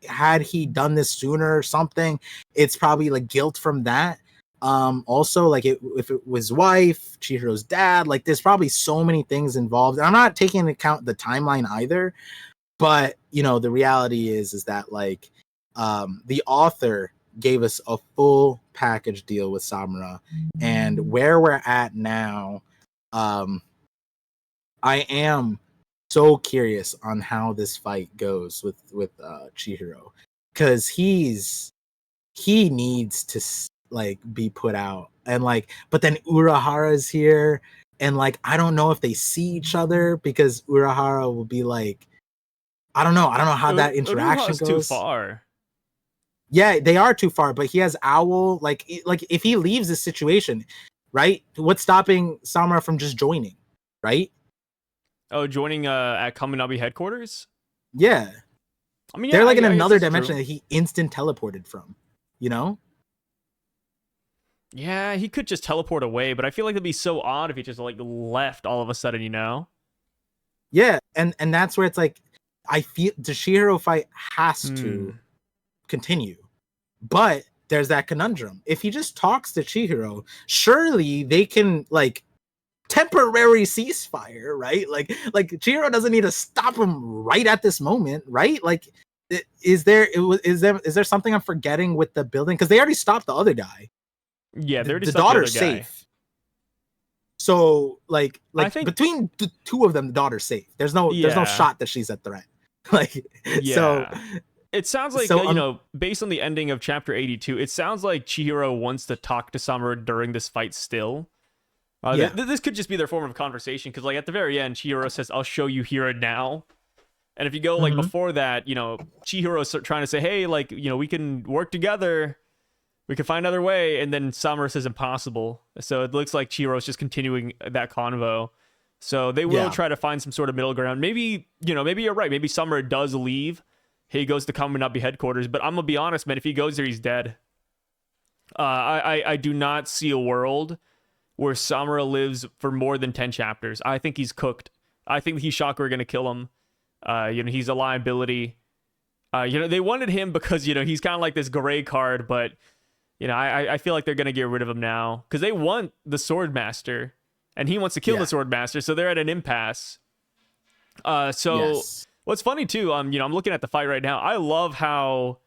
had he done this sooner or something, it's probably like guilt from that. Also, like, if it was wife, Chihiro's dad, like, there's probably so many things involved. I'm not taking into account the timeline either, but you know, the reality is that like, the author gave us a full package deal with Samura, and where we're at now, I am so curious on how this fight goes with Chihiro, because he needs to like be put out. And like, but then Urahara's here, and like, I don't know if they see each other, because Urahara will be like, I don't know how that interaction goes. Too far. Yeah, they are too far, but he has Owl. Like if he leaves this situation, right, what's stopping Samura from just joining, right? Oh, joining at Kamunabi headquarters? Yeah. I mean, yeah, they're like in I another dimension that he instant teleported from, you know? Yeah, he could just teleport away, but I feel like it'd be so odd if he just like left all of a sudden, you know? Yeah, and that's where it's like, I feel the Chihiro fight has to continue. But there's that conundrum. If he just talks to Chihiro, surely they can like temporary ceasefire, right? Like Chihiro doesn't need to stop him right at this moment, right? Like, is there something I'm forgetting with the building? Because they already stopped the other guy. Yeah, they already the stopped daughter's the other guy. safe. So like I think between the two of them, the daughter's safe. There's no shot that she's a threat. Like, yeah. So it sounds like, you know, based on the ending of chapter 82, it sounds like Chihiro wants to talk to Samura during this fight still. Yeah. This could just be their form of conversation, because like at the very end, Chihiro says, "I'll show you here and now." And if you go like before that, you know, Chihiro's trying to say, "Hey, like, you know, we can work together. We can find another way." And then Samura says impossible. So it looks like Chihiro's just continuing that convo. So they will try to find some sort of middle ground. Maybe, you know, maybe you're right. Maybe Samura does leave. He goes to Kamunabi headquarters. But I'm going to be honest, man. If he goes there, he's dead. I do not see a world where Samura lives for more than 10 chapters. I think he's cooked. I think the Hishaku are going to kill him. You know, he's a liability. You know, they wanted him because, you know, he's kind of like this gray card, but, you know, I feel like they're going to get rid of him now because they want the Sword Master and he wants to kill the Sword Master. So they're at an impasse. What's funny too, I'm looking at the fight right now. I love how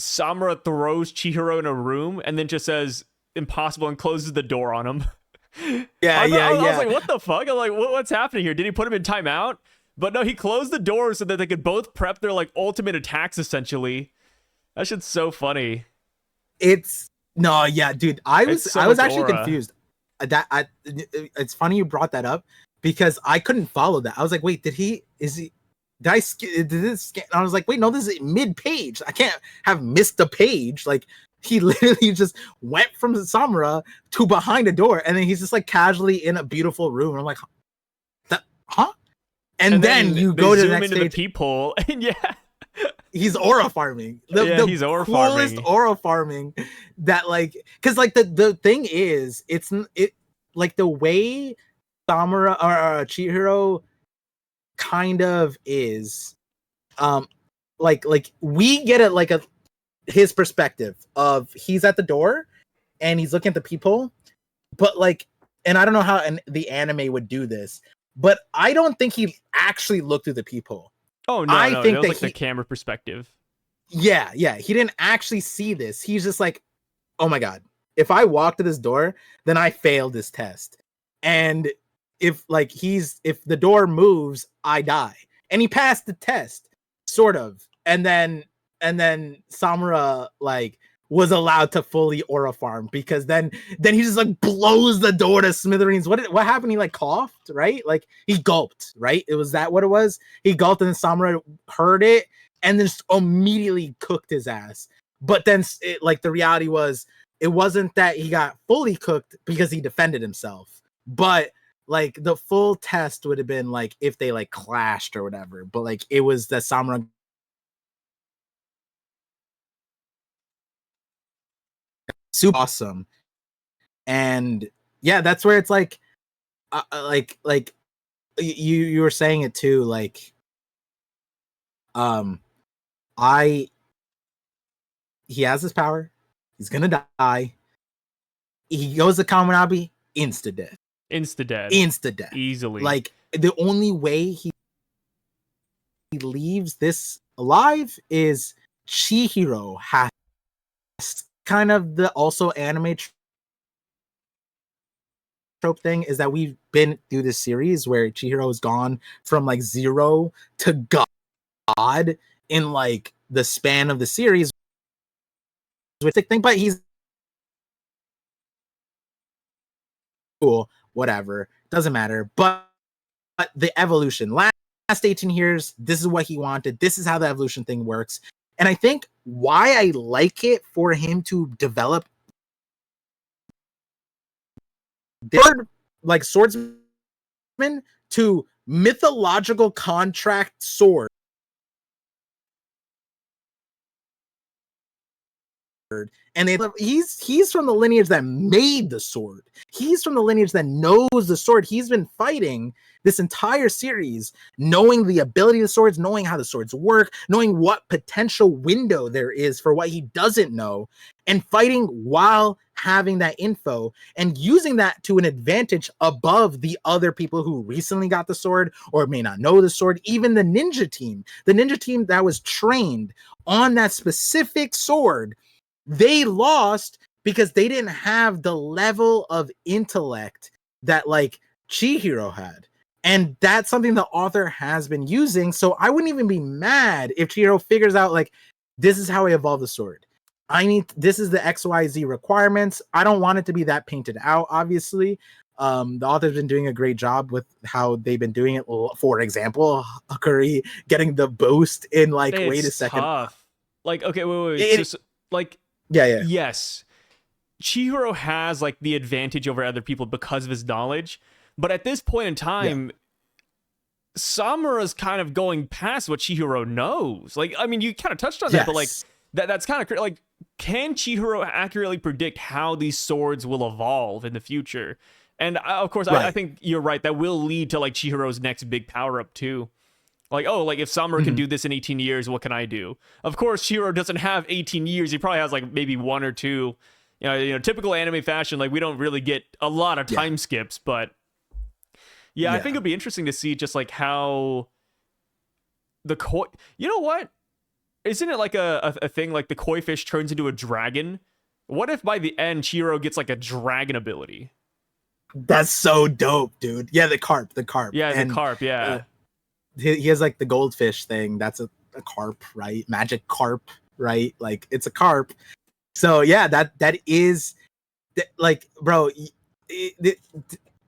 Samura throws Chihiro in a room and then just says impossible and closes the door on him. Yeah, I was like, what the fuck? I'm like, what's happening here? Did he put him in timeout? But no, he closed the door so that they could both prep their like ultimate attacks essentially. That shit's so funny. Dude. I was actually aura. confused. It's funny you brought that up because I couldn't follow that. I was like, wait, did I was like, wait, no, this is mid-page. I can't have missed a page. Like, he literally just went from Samura to behind a door, and then he's just like casually in a beautiful room. And I'm like, huh? And then you go to the next into stage. The peephole, and he's aura farming. He's aura coolest farming. Aura farming that like, because like the thing is, it like the way Samura or Chihiro kind of is, like we get it like his perspective of he's at the door and he's looking at the peephole, but like, and I don't know how the anime would do this, but I don't think he actually looked through the peephole. Oh no, I think that was like the camera perspective. Yeah, he didn't actually see this. He's just like, oh my god, if I walk to this door, then I failed this test. And if the door moves, I die. And he passed the test, sort of. And then Samura like was allowed to fully aura farm because then he just like blows the door to smithereens. What happened? He like coughed, right? Like he gulped, right? Was that what it was? He gulped and then Samura heard it and then just immediately cooked his ass. But then the reality was it wasn't that he got fully cooked because he defended himself, but like the full test would have been like if they like clashed or whatever. But like it was that Samura super awesome. And yeah, that's where it's like you were saying it too, like he has his power, he's gonna die, he goes to Kamunabi, insta death easily. Like the only way he leaves this alive is Chihiro has kind of the also anime trope thing is that we've been through this series where Chihiro has gone from like 0 to God in like the span of the series, which I think, but he's cool, whatever, doesn't matter. But the evolution, last 18 years, this is what he wanted. This is how the evolution thing works. And I think why I like it for him to develop like swordsman to mythological contract sword. And he's from the lineage that made the sword. He's from the lineage that knows the sword. He's been fighting this entire series, knowing the ability of the swords, knowing how the swords work, knowing what potential window there is for what he doesn't know, and fighting while having that info and using that to an advantage above the other people who recently got the sword or may not know the sword. Even the ninja team that was trained on that specific sword, they lost because they didn't have the level of intellect that like Chihiro had. And that's something the author has been using. So I wouldn't even be mad if Chihiro figures out like, this is how I evolve the sword. This is the XYZ requirements. I don't want it to be that painted out, obviously. The author's been doing a great job with how they've been doing it. For example, Hakuri getting the boost in like, wait a second. Tough. Like, okay, wait. So, like, yeah. Yes. Chihiro has like the advantage over other people because of his knowledge. But at this point in time, Samura's kind of going past what Chihiro knows. Like, I mean, you kind of touched on that, but like that's kind of like, can Chihiro accurately predict how these swords will evolve in the future? And of course, I think you're right. That will lead to like Chihiro's next big power up too. Like, oh, like if Samura can do this in 18 years, what can I do? Of course, Chihiro doesn't have 18 years. He probably has like maybe 1 or 2. You know, typical anime fashion. Like we don't really get a lot of time skips, but I think it'd be interesting to see just like how the koi. You know what? Isn't it like a thing like the koi fish turns into a dragon? What if by the end Chihiro gets like a dragon ability? That's so dope, dude. Yeah, the carp. Yeah, the And carp. Yeah, he has like the goldfish thing. That's a carp, right? Magic carp, right? Like it's a carp. So yeah, that is like, bro.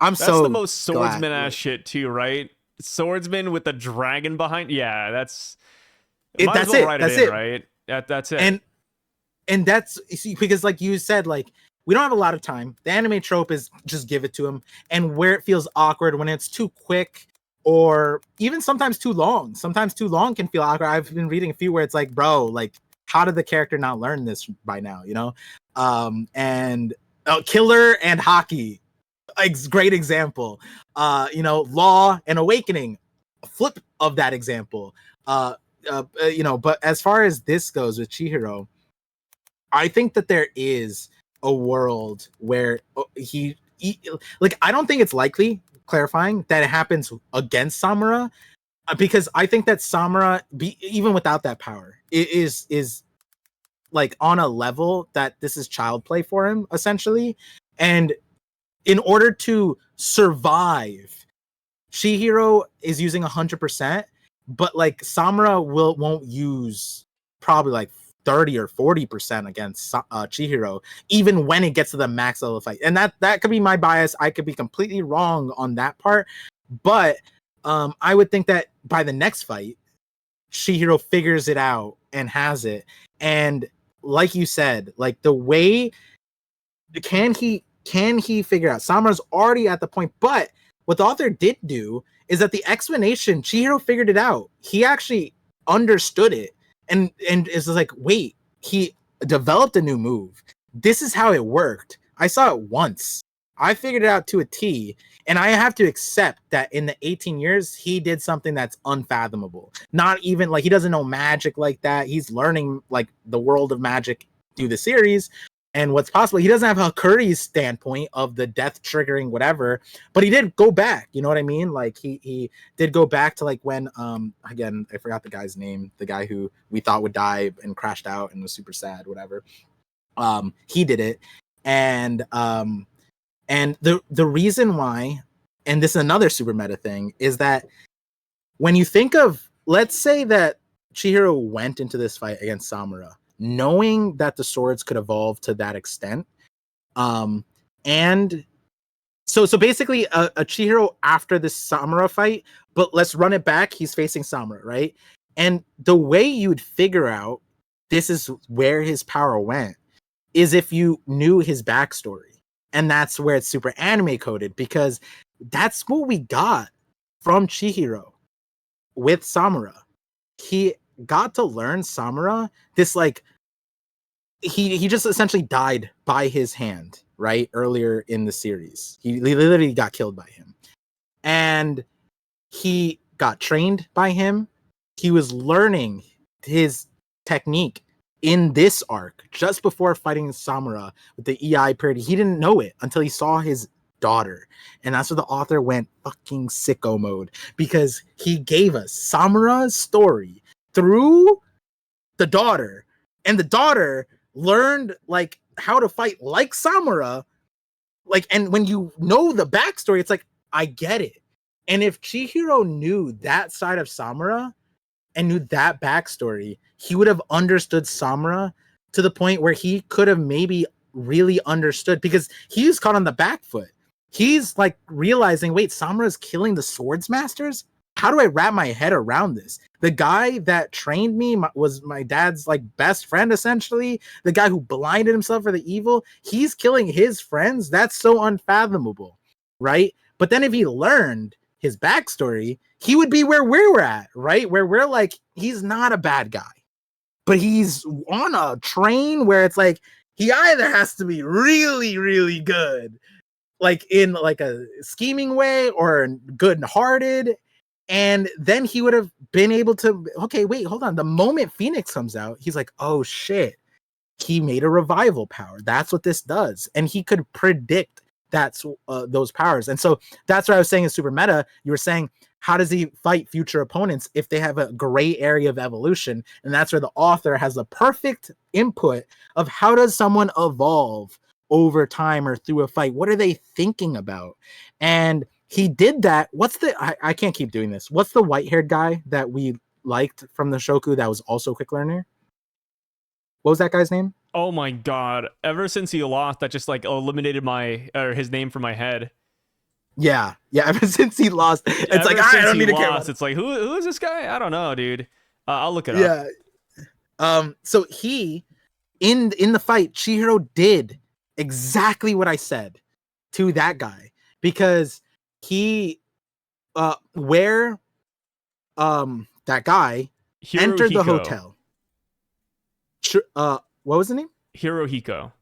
I'm that's the so most glad. swordsman ass shit too, right? Swordsman with the dragon behind. Yeah, that's. Might as That's well it. write it That's in, it. right? That's it. And that's, you see, because like you said, like we don't have a lot of time. The anime trope is just give it to him, and where it feels awkward when it's too quick or even sometimes too long. Sometimes too long can feel awkward. I've been reading a few where it's like, bro, like how did the character not learn this by now? You know, and Killer and Hockey, great example. You know, Law and Awakening, flip of that example. You know, but as far as this goes with Chihiro, I think that there is a world where he like, I don't think it's likely, clarifying, that it happens against Samura, because I think that Samura, even without that power, is like on a level that this is child play for him essentially, and in order to survive, Chihiro is using 100%, but like Samura won't use probably like 30 or 40% against Chihiro, even when it gets to the max level fight. And that could be my bias. I could be completely wrong on that part, but I would think that by the next fight, Chihiro figures it out and has it. And like you said, like the way, can he figure out? Samura's already at the point, but what the author did do is that the explanation, Chihiro figured it out. He actually understood it, and is like, wait, he developed a new move. This is how it worked. I saw it once. I figured it out to a T, and I have to accept that in the 18 years, he did something that's unfathomable. Not even like he doesn't know magic like that. He's learning like the world of magic through the series and what's possible. He doesn't have Hakuri's standpoint of the death triggering whatever, but he did go back. You know what I mean? Like he did go back to like when again, I forgot the guy's name, the guy who we thought would die and crashed out and was super sad, whatever. He did it, and the reason why, and this is another super meta thing, is that when you think of, let's say that Chihiro went into this fight against Samura knowing that the swords could evolve to that extent, and so basically a Chihiro after this Samura fight, but let's run it back, he's facing Samura, right? And the way you'd figure out this is where his power went is if you knew his backstory. And that's where it's super anime coded, because that's what we got from Chihiro with Samura. He got to learn Samura, this like, he just essentially died by his hand, right? Earlier in the series. He literally got killed by him. And he got trained by him. He was learning his technique in this arc just before fighting Samura with the EI period. He didn't know it until he saw his daughter, and that's where the author went fucking sicko mode, because he gave us Samura's story through the daughter, and the daughter learned like how to fight like Samura, like, and when you know the backstory, it's like, I get it. And if Chihiro knew that side of Samura and knew that backstory, he would have understood Samura to the point where he could have maybe really understood, because he's caught on the back foot. He's like realizing, wait, Samura's killing the swords masters? How do I wrap my head around this? The guy that trained me was my dad's like best friend, essentially. The guy who blinded himself for the evil, he's killing his friends. That's so unfathomable, right? But then if he learned his backstory, he would be where we're at, right? Where we're like, he's not a bad guy, but he's on a train where it's like, he either has to be really, really good, like in like a scheming way, or good-hearted. And then he would have been able to, okay, wait, hold on. The moment Phoenix comes out, he's like, oh shit, he made a revival power. That's what this does. And he could predict that's those powers. And so that's what I was saying is super meta. You were saying, how does he fight future opponents if they have a gray area of evolution? And that's where the author has the perfect input of how does someone evolve over time or through a fight? What are they thinking about? And he did that. I can't keep doing this. What's the white-haired guy that we liked from the Shoku that was also a quick learner? What was that guy's name? Oh my god. Ever since he lost, that just like eliminated his name from my head. Yeah. Ever since he lost, it's like I don't need to care. It's like who is this guy? I don't know, dude. I'll look it up. Yeah. So he in the fight, Chihiro did exactly what I said to that guy, because he where that guy entered the hotel. What was the name? Hirohiko.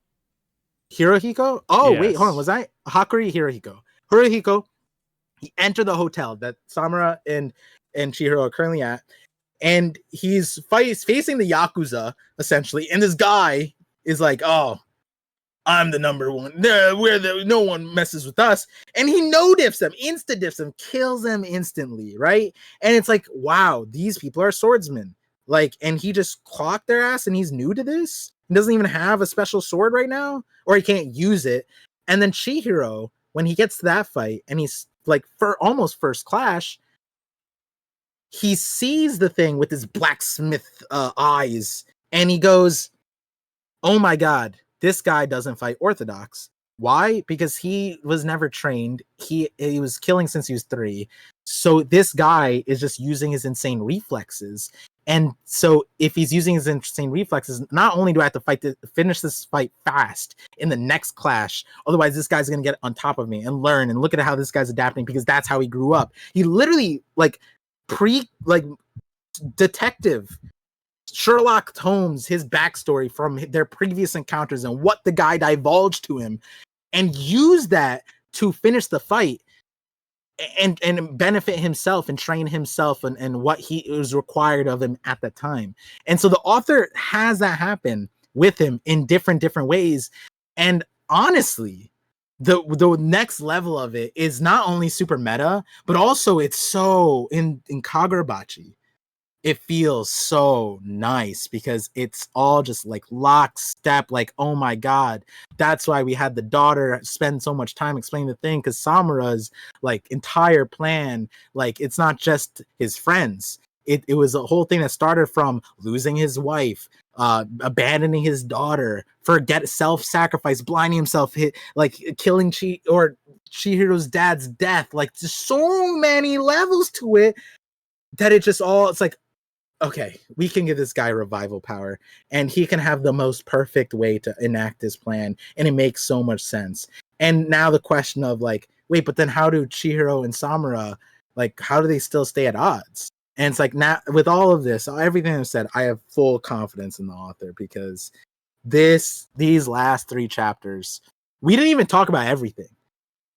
Oh, yes. Wait, hold on. Was I Hakuri Hirohiko? He entered the hotel that Samura and Chihiro are currently at, and he's facing the Yakuza, essentially. And this guy is like, oh, I'm the number one. No one messes with us. And he no-diffs them, insta-diffs them, kills them instantly, right? And it's like, wow, these people are swordsmen. Like, and he just clocked their ass, and he's new to this. He doesn't even have a special sword right now, or he can't use it. And then Chihiro, when he gets to that fight, and he's like almost first clash, he sees the thing with his blacksmith eyes, and he goes, oh my god, this guy doesn't fight orthodox. Why? Because he was never trained. He was killing since he was 3. So this guy is just using his insane reflexes. And so if he's using his insane reflexes, not only do I have to finish this fight fast in the next clash, otherwise this guy's going to get on top of me and learn and look at how this guy's adapting, because that's how he grew up. He literally detective Sherlock Holmes, his backstory from their previous encounters and what the guy divulged to him, and use that to finish the fight and benefit himself and train himself and what he was required of him at the time. And so the author has that happen with him in different ways. And honestly, the next level of it is not only super meta, but also it's so in KAGURABACHI. It feels so nice because it's all just like lockstep. Like, oh my god, that's why we had the daughter spend so much time explaining the thing, because Samura's like entire plan, like it's not just his friends. It was a whole thing that started from losing his wife, abandoning his daughter, self-sacrifice, blinding himself, killing Chihiro's dad's death. Like, there's so many levels to it that it's like, okay, we can give this guy revival power, and he can have the most perfect way to enact his plan, and it makes so much sense. And now the question of like, wait, but then how do Chihiro and Samura, like, how do they still stay at odds? And it's like, now with all of this, everything I've said, I have full confidence in the author, because these last 3 chapters, we didn't even talk about everything.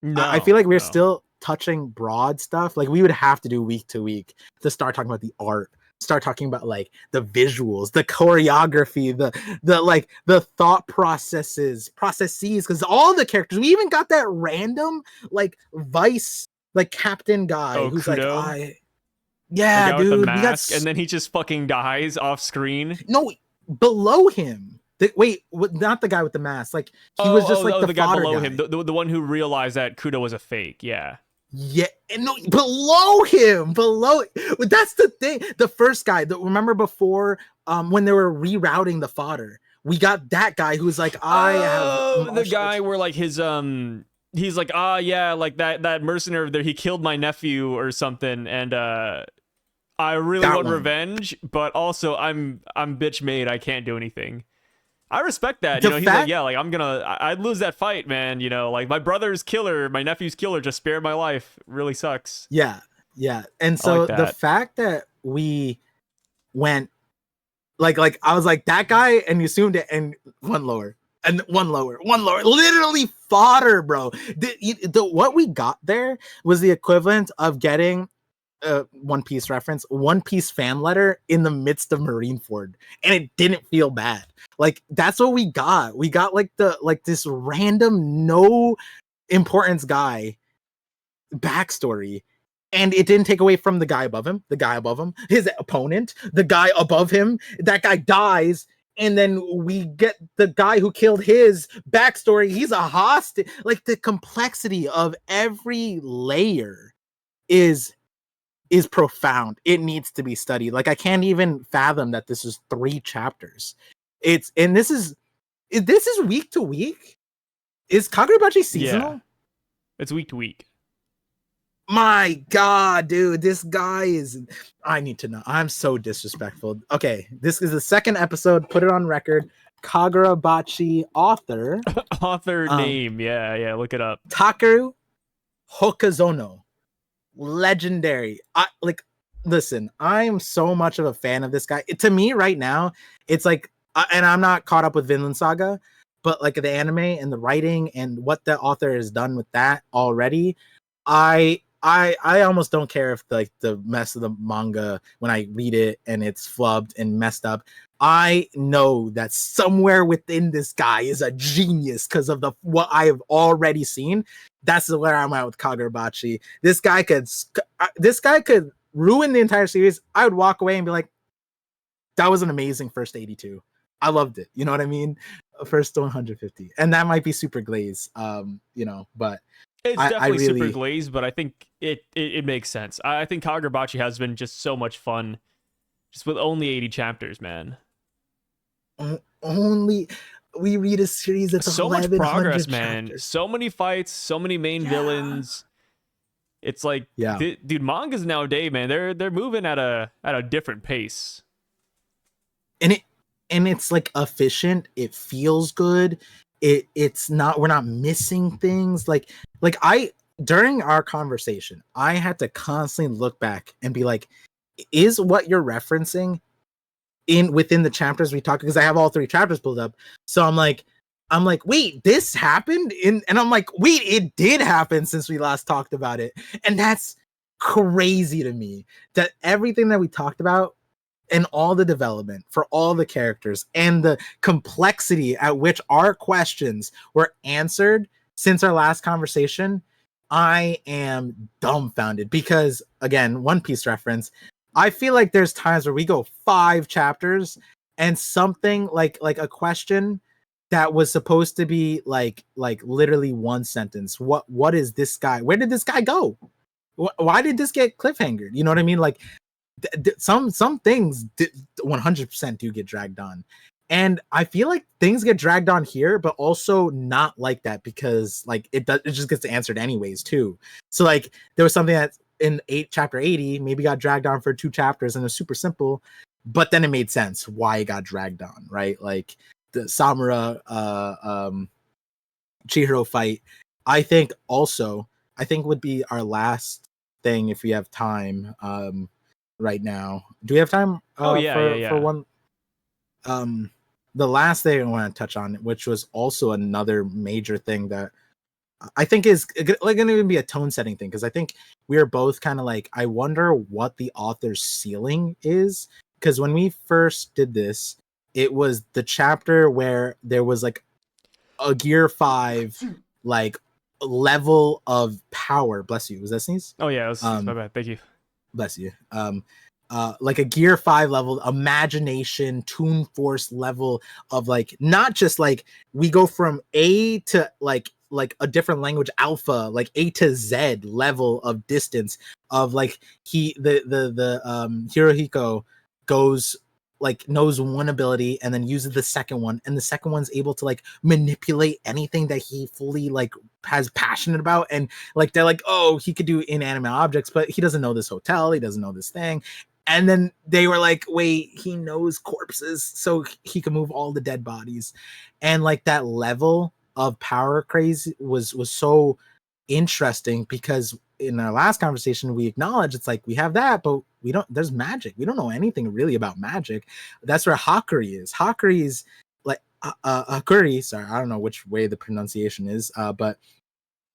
No, I feel like we're still touching broad stuff. Like, we would have to do week to week to start talking about the art, start talking about like the visuals, the choreography, the thought processes, because all the characters, we even got that random like vice like captain guy who's Kudo? Like, yeah, dude, with the mask, and then he just fucking dies off screen. No, below him. Not the guy with the mask. Like, he was just like the guy below him, the one who realized that Kudo was a fake. Yeah. Yeah, no, below him. That's the thing. The first guy, remember before, when they were rerouting the fodder, we got that guy who's like, the guy where like his he's like, like that mercenary there, he killed my nephew or something, and I really want revenge, but also I'm bitch made. I can't do anything. I respect that. He's like, yeah, like I'd lose that fight, man. Like my brother's killer, my nephew's killer just spared my life. Really sucks. Yeah. And so the fact that we went like I was like that guy, and you assumed it, and one lower, literally fodder, bro. What we got there was the equivalent of getting One Piece reference, One Piece fan letter in the midst of Marineford, and it didn't feel bad. Like, that's what we got. We got like this random no importance guy backstory, and it didn't take away from the guy above him, his opponent, the guy above him. That guy dies, and then we get the guy who killed his backstory. He's a hostage. Like, the complexity of every layer is profound. It needs to be studied. Like, I can't even fathom that this is 3 chapters. This is week to week. Is Kagurabachi seasonal? Yeah. It's week to week. My God, dude, this guy is. I need to know. I'm so disrespectful. Okay, this is the 2nd episode. Put it on record. Kagurabachi author. Name. Yeah. Look it up. Takeru Hokazono. Legendary. Listen, I am so much of a fan of this guy. To me, right now, it's like, and I'm not caught up with Vinland Saga, but like the anime and the writing and what the author has done with that already, I almost don't care if the mess of the manga, when I read it and it's flubbed and messed up. I know that somewhere within this guy is a genius because of what I have already seen. That's where I'm at with Kagurabachi. This guy could ruin the entire series. I would walk away and be like, that was an amazing first 82. I loved it. You know what I mean? First 150. And that might be super glaze, but it's definitely really, super glazed, but I think it makes sense. I think Kagurabachi has been just so much fun just with only 80 chapters, man. Only we read a series that's so much progress, man. Chapters. So many fights, so many main villains. It's like, dude, mangas nowadays, man, they're moving at a different pace. And it's like efficient. It feels good. It's not, we're not missing things. Like during our conversation, I had to constantly look back and be like, is what you're referencing within the chapters we talked, because I have all 3 chapters pulled up. So I'm like, wait, this happened and I'm like, wait, it did happen since we last talked about it. And that's crazy to me, that everything that we talked about and all the development for all the characters and the complexity at which our questions were answered since our last conversation, I am dumbfounded. Because again, One Piece reference, I feel like there's times where we go 5 chapters and something like a question that was supposed to be like literally 1 sentence. What is this guy? Where did this guy go? Why did this get cliffhangered? You know what I mean? Like some things 100% do get dragged on. And I feel like things get dragged on here, but also not like that, because like it just gets answered anyways too. So like there was something that in chapter 80 maybe got dragged on for 2 chapters and it was super simple, but then it made sense why it got dragged on, right? Like the Samura Chihiro fight, I think would be our last thing if we have time right now. Do we have time for one? The last thing I want to touch on, which was also another major thing that I think is like going to be a tone setting thing, because I think we are both kind of like, I wonder what the author's ceiling is, because when we first did this, it was the chapter where there was like a Gear 5 like level of power. Bless you. Was that sneeze? Oh yeah, it was my bad. Thank you. Bless you. Like a Gear 5 level, imagination, Toon Force level of like, not just like we go from A to like a different language alpha, like A to Z level of distance of like Hirohiko goes like knows one ability and then uses the second one, and the second one's able to like manipulate anything that he fully like has passionate about, and like they're like, oh, he could do inanimate objects, but he doesn't know this hotel, he doesn't know this thing. And then they were like, wait, he knows corpses, so he can move all the dead bodies. And like that level of power craze was so interesting, because in our last conversation we acknowledged it's like we have that, but we don't, there's magic, we don't know anything really about magic. That's where Hakuri is. Hakuri is like Hakuri, sorry, I don't know which way the pronunciation is, but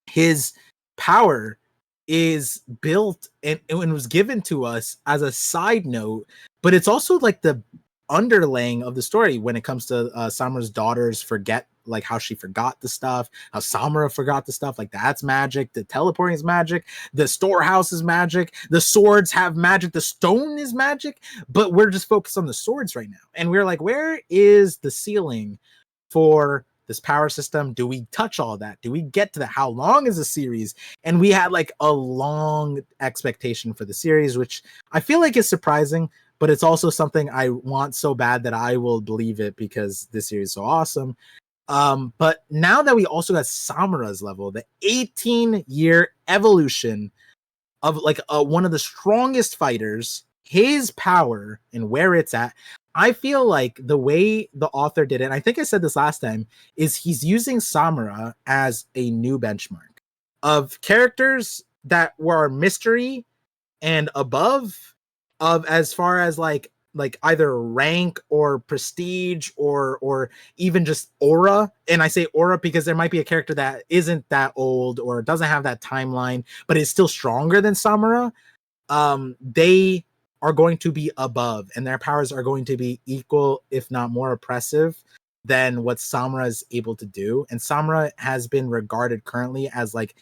his power is built and was given to us as a side note, but it's also like the underlaying of the story when it comes to Samura's daughters forget, like how she forgot the stuff, how Samura forgot the stuff, like that's magic. The teleporting is magic. The storehouse is magic. The swords have magic. The stone is magic. But we're just focused on the swords right now. And we're like, where is the ceiling for this power system? Do we touch all that? Do we get to that? How long is the series? And we had like a long expectation for the series, which I feel like is surprising, but it's also something I want so bad that I will believe it because this series is so awesome. But now that we also got Samura's level, the 18-year evolution of like one of the strongest fighters, his power and where it's at, I feel like the way the author did it, and I think I said this last time, is he's using Samura as a new benchmark of characters that were mystery and above, of as far as like either rank or prestige or even just aura. And I say aura because there might be a character that isn't that old or doesn't have that timeline but is still stronger than Samura. They are going to be above, and their powers are going to be equal, if not more oppressive than what Samura is able to do. And Samura has been regarded currently as like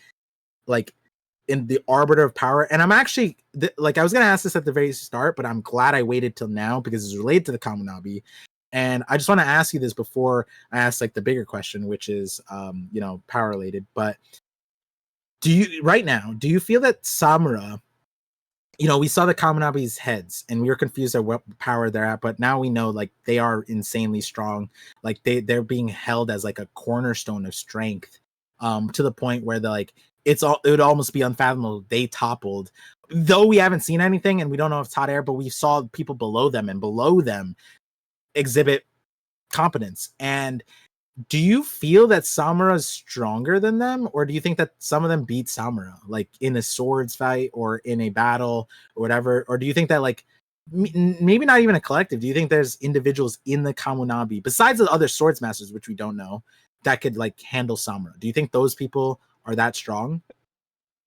in the arbiter of power. And I'm actually like, I was going to ask this at the very start, but I'm glad I waited till now because it's related to the Kamunabi. And I just want to ask you this before I ask like the bigger question, which is, power related. But do you feel that Samura, we saw the Kamunabi's heads and we were confused at what power they're at, but now we know like they are insanely strong. Like they're being held as like a cornerstone of strength, to the point where they're like, it would almost be unfathomable they toppled, though we haven't seen anything and we don't know if it's hot air, but we saw people below them exhibit competence. And do you feel that Samura is stronger than them, or do you think that some of them beat Samura, like in a swords fight or in a battle or whatever? Or do you think that like maybe not even a collective? Do you think there's individuals in the Kamunabi besides the other swords masters, which we don't know, that could like handle Samura? Do you think those people are that strong?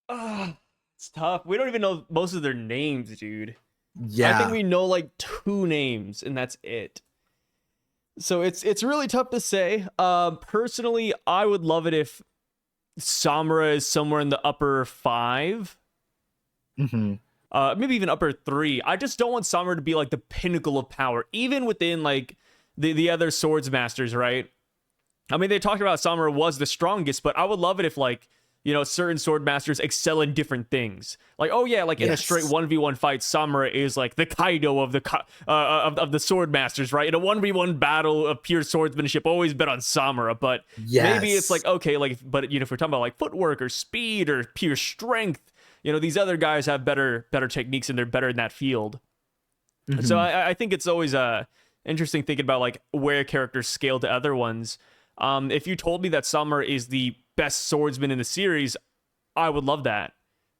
It's tough. We don't even know most of their names, dude. Yeah, I think we know like 2 names and that's it. So it's really tough to say. Personally, I would love it if Samura is somewhere in the upper 5. Maybe even upper 3. I just don't want Samura to be like the pinnacle of power, even within like the other swords masters, right? I mean, they talked about Samura was the strongest, but I would love it if like, certain sword masters excel in different things. Like, oh yeah, like in a straight 1v1 fight, Samura is like the Kaido of the of the sword masters, right? In a 1v1 battle of pure swordsmanship, always bet on Samura. But maybe it's like, okay, like, but if we're talking about like footwork or speed or pure strength, these other guys have better techniques and they're better in that field. So I think it's always interesting thinking about like where characters scale to other ones. If you told me that Samura is the best swordsman in the series, I would love that.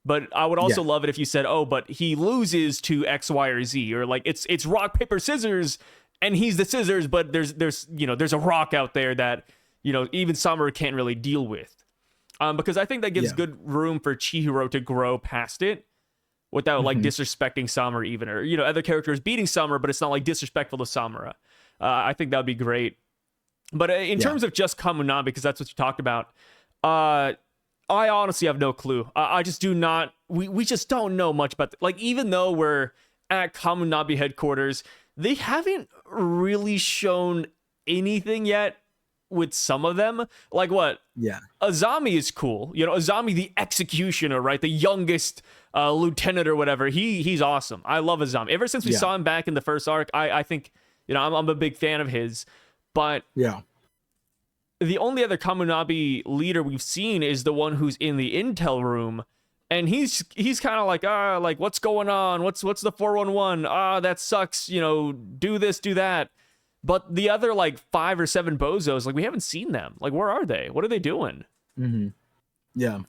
But I would also love it if you said, oh, but he loses to X, Y, or Z, or like it's rock, paper, scissors, and he's the scissors, but there's a rock out there that, even Samura can't really deal with. Because I think that gives good room for Chihiro to grow past it without like disrespecting Samura even, or, other characters beating Samura, but it's not like disrespectful to Samura. I think that would be great. But in terms of just Kamunabi, because that's what you talked about, I honestly have no clue. I just do not. We just don't know much about. Like, even though we're at Kamunabi headquarters, they haven't really shown anything yet with some of them. Like what? Yeah. Azami is cool. Azami the executioner, right? The youngest lieutenant or whatever. He's awesome. I love Azami. Ever since we saw him back in the first arc, I think I'm a big fan of his. But the only other Kamunabi leader we've seen is the one who's in the intel room, and he's kind of like what's going on? What's the 411? That sucks. Do this, do that. But the other like 5 or 7 bozos, like we haven't seen them. Like, where are they? What are they doing? Yeah.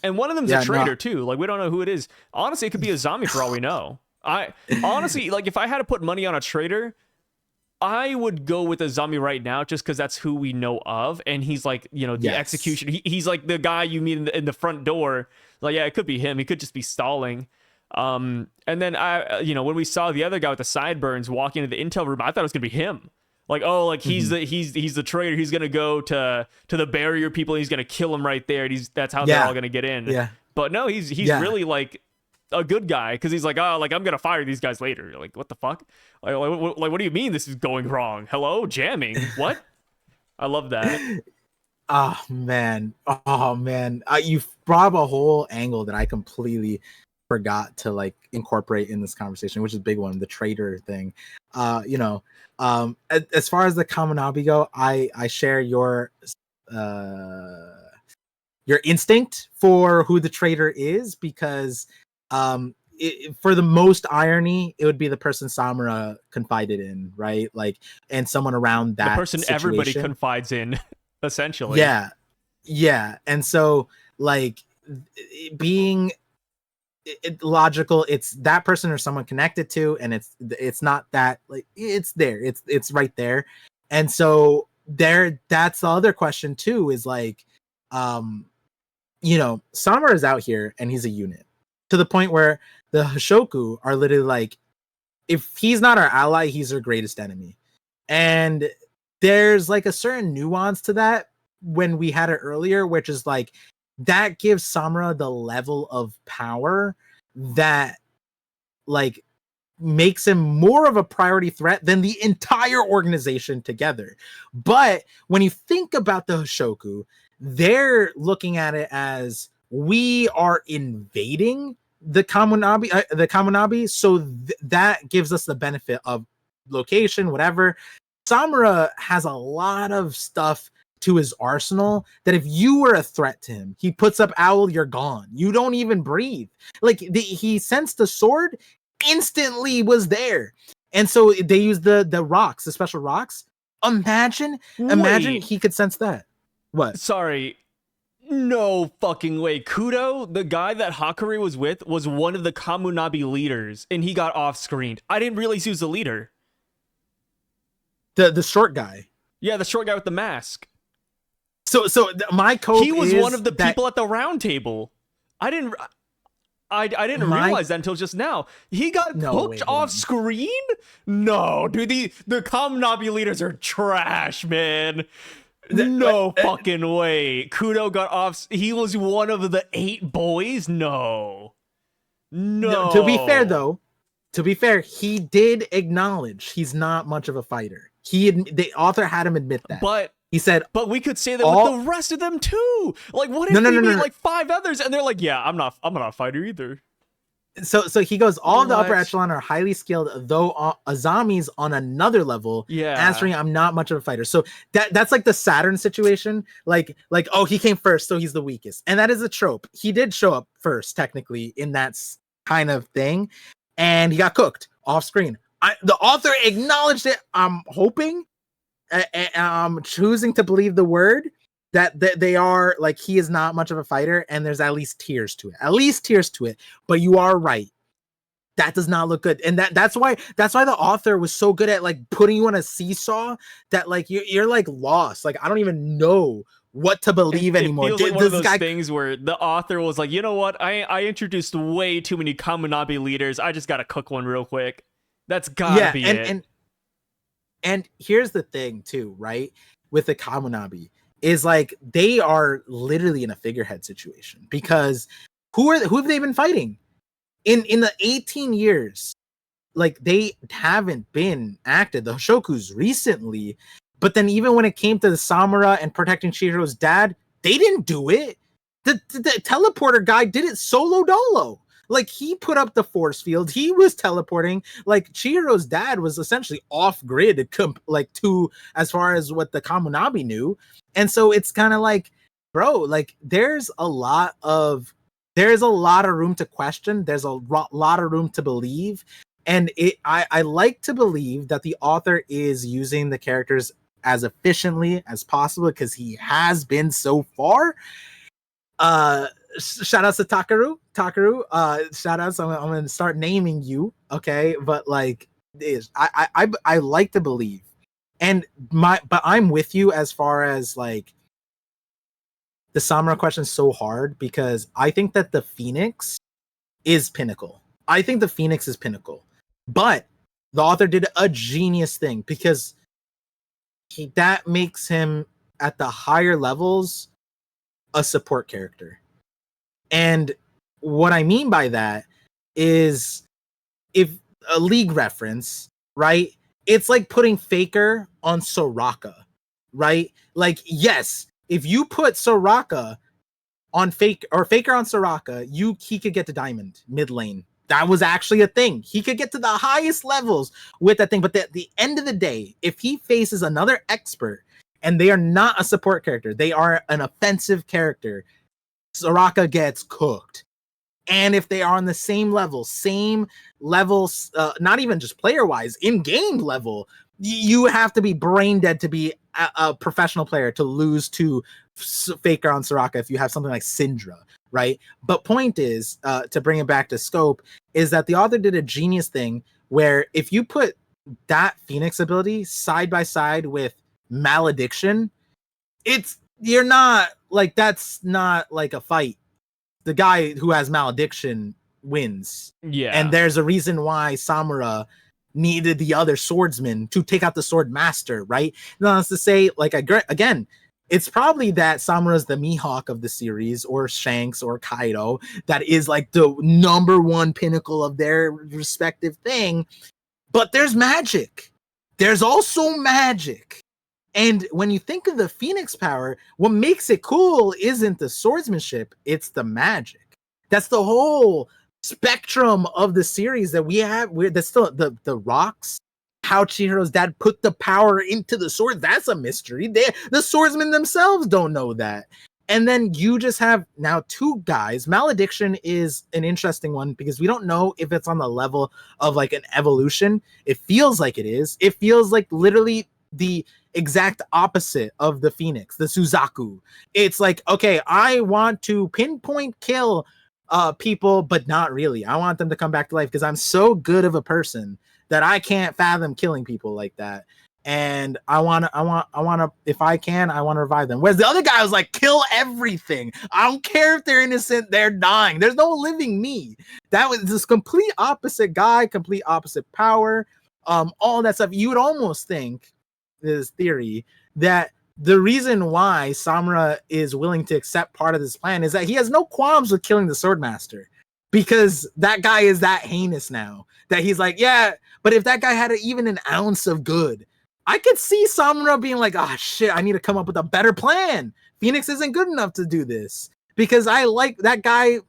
And one of them's a traitor too. Like, we don't know who it is. Honestly, it could be Azami for all we know. I honestly, like, if I had to put money on a traitor, I would go with Azami right now, just because that's who we know of, and he's like, the execution. He's like the guy you meet in the front door. Like, yeah, it could be him. He could just be stalling. And then when we saw the other guy with the sideburns walking into the intel room, I thought it was gonna be him. Like, oh, like he's the traitor. He's gonna go to the barrier people. And he's gonna kill him right there. And that's how they're all gonna get in. Yeah. But no, he's really like a good guy, because he's like, oh, like I'm gonna fire these guys later. You're like, what the fuck? Like, what do you mean this is going wrong? Hello, jamming? What? I love that. Oh man, you brought up a whole angle that I completely forgot to like incorporate in this conversation, which is a big one, the traitor thing. As far as the Kamunabi go, I share your instinct for who the traitor is, because for the most irony, it would be the person Samura confided in, right? Like, and someone around that, the person situation. Everybody confides in, essentially. Yeah. And so, like, being logical, it's that person or someone connected to, and it's not that, like, it's there, it's right there. And so that's the other question too, is like, Samura is out here and he's a unit, to the point where the Hishaku are literally like, if he's not our ally, he's our greatest enemy. And there's like a certain nuance to that when we had it earlier, which is like, that gives Samura the level of power that like makes him more of a priority threat than the entire organization together. But when you think about the Hishaku, they're looking at it as, we are invading the Kamunabi, so that gives us the benefit of location, whatever. Samura has a lot of stuff to his arsenal that if you were a threat to him, he puts up owl, you're gone. You don't even breathe. Like, he sensed the sword, instantly was there. And so they use the rocks, the special rocks. Imagine he could sense that. What? Sorry. No fucking way. Kudo, the guy that Hakuri was with, was one of the Kamunabi leaders, and he got off-screened. I didn't realize he was the leader. The short guy. Yeah, the short guy with the mask. So my cope, he was one of the people at the round table. I didn't realize that until just now. He got cooked off screen? No, dude, the Kamunabi leaders are trash, man. No fucking way. Kudo got off. He was one of the 8 boys? No. To be fair, he did acknowledge he's not much of a fighter. The author had him admit that. But he said, but we could say that with the rest of them too. Like, what if we meet like 5 others and they're like, yeah, I'm not a fighter either. So he goes, all of the upper echelon are highly skilled, though Azami's on another level, answering, I'm not much of a fighter. So that's like the Saturn situation. Like, oh, he came first, so he's the weakest. And that is a trope. He did show up first, technically, in that kind of thing. And he got cooked off screen. The author acknowledged it. I'm hoping, I'm choosing to believe the word, that they are like, he is not much of a fighter, and there's at least tears to it. But you are right, that does not look good. And that's why the author was so good at like putting you on a seesaw, that like you're like lost. Like, I don't even know what to believe anymore. It feels like one of those things where the author was like, you know what, I introduced way too many Kamunabi leaders, I just gotta cook one real quick. That's gotta be it. And here's the thing too, right, with the Kamunabi, is like, they are literally in a figurehead situation, because who have they been fighting in the 18 years? Like, they haven't been active. The Hishaku's recently, but then even when it came to the Samura and protecting Chihiro's dad, they didn't do it. The teleporter guy did it solo dolo. Like, he put up the force field, he was teleporting. Like, Chihiro's dad was essentially off grid, to as far as what the Kamunabi knew. And so it's kind of like, bro, like, there's a lot of room to question. There's a lot of room to believe. And I like to believe that the author is using the characters as efficiently as possible, because he has been so far. Shout outs to Takaru. Shout outs. I'm gonna start naming you, okay? But like, I like to believe, but I'm with you as far as like, the Samura question is so hard, because I think that the Phoenix is pinnacle. I think the Phoenix is pinnacle, but the author did a genius thing because that makes him at the higher levels a support character. And what I mean by that is, if a League reference, right? It's like putting Faker on Soraka, right? Like, yes, if you put Soraka on Faker on Soraka, he could get to Diamond mid lane. That was actually a thing. He could get to the highest levels with that thing. But at the end of the day, if he faces another expert and they are not a support character, they are an offensive character, Soraka gets cooked. And if they are on the same levels, not even just player-wise, in-game level, you have to be brain dead to be a professional player to lose to Faker on Soraka if you have something like Syndra, right? But point is, to bring it back to scope, is that the author did a genius thing where if you put that Phoenix ability side by side with Malediction, that's not like a fight. The guy who has Malediction wins. Yeah. And there's a reason why Samura needed the other swordsman to take out the sword master, right? Now, that's to say, like, again, it's probably that Samura's the Mihawk of the series, or Shanks or Kaido, that is like the number one pinnacle of their respective thing. But there's magic. There's also magic. And when you think of the Phoenix power, what makes it cool isn't the swordsmanship, it's the magic. That's the whole spectrum of the series that we have. That's still the rocks, how Chihiro's dad put the power into the sword. That's a mystery. The swordsmen themselves don't know that. And then you just have now two guys. Malediction is an interesting one because we don't know if it's on the level of like an evolution. It feels like it is. It feels like literally the exact opposite of the Phoenix, the Suzaku. It's like, okay, I want to pinpoint kill people, but not really. I want them to come back to life because I'm so good of a person that I can't fathom killing people like that. And I want to, if I can, I want to revive them. Whereas the other guy was like, kill everything. I don't care if they're innocent, they're dying. There's no living me. That was this complete opposite guy, complete opposite power, all that stuff. You would almost think, this theory, that the reason why Samura is willing to accept part of this plan is that he has no qualms with killing the Swordmaster, because that guy is that heinous now that he's like, yeah, but if that guy had even an ounce of good, I could see Samura being like, ah, shit, I need to come up with a better plan. Phoenix isn't good enough to do this because I like that guy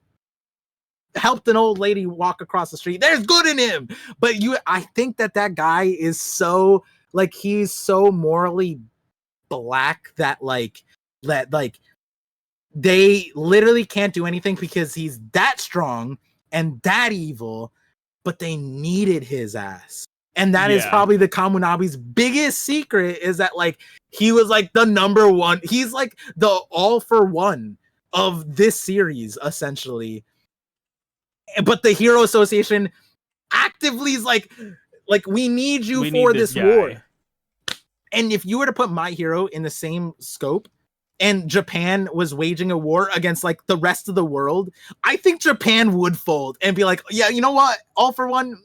helped an old lady walk across the street. There's good in him. But I think that guy is so, like, he's so morally black that they literally can't do anything because he's that strong and that evil, but they needed his ass. And that is probably the Kamunabi's biggest secret, is that like he was like the number one. He's like the all for one of this series, essentially. But the Hero Association actively is like we need you for this war. And if you were to put My Hero in the same scope and Japan was waging a war against like the rest of the world, I think Japan would fold and be like, yeah, you know what? All for one,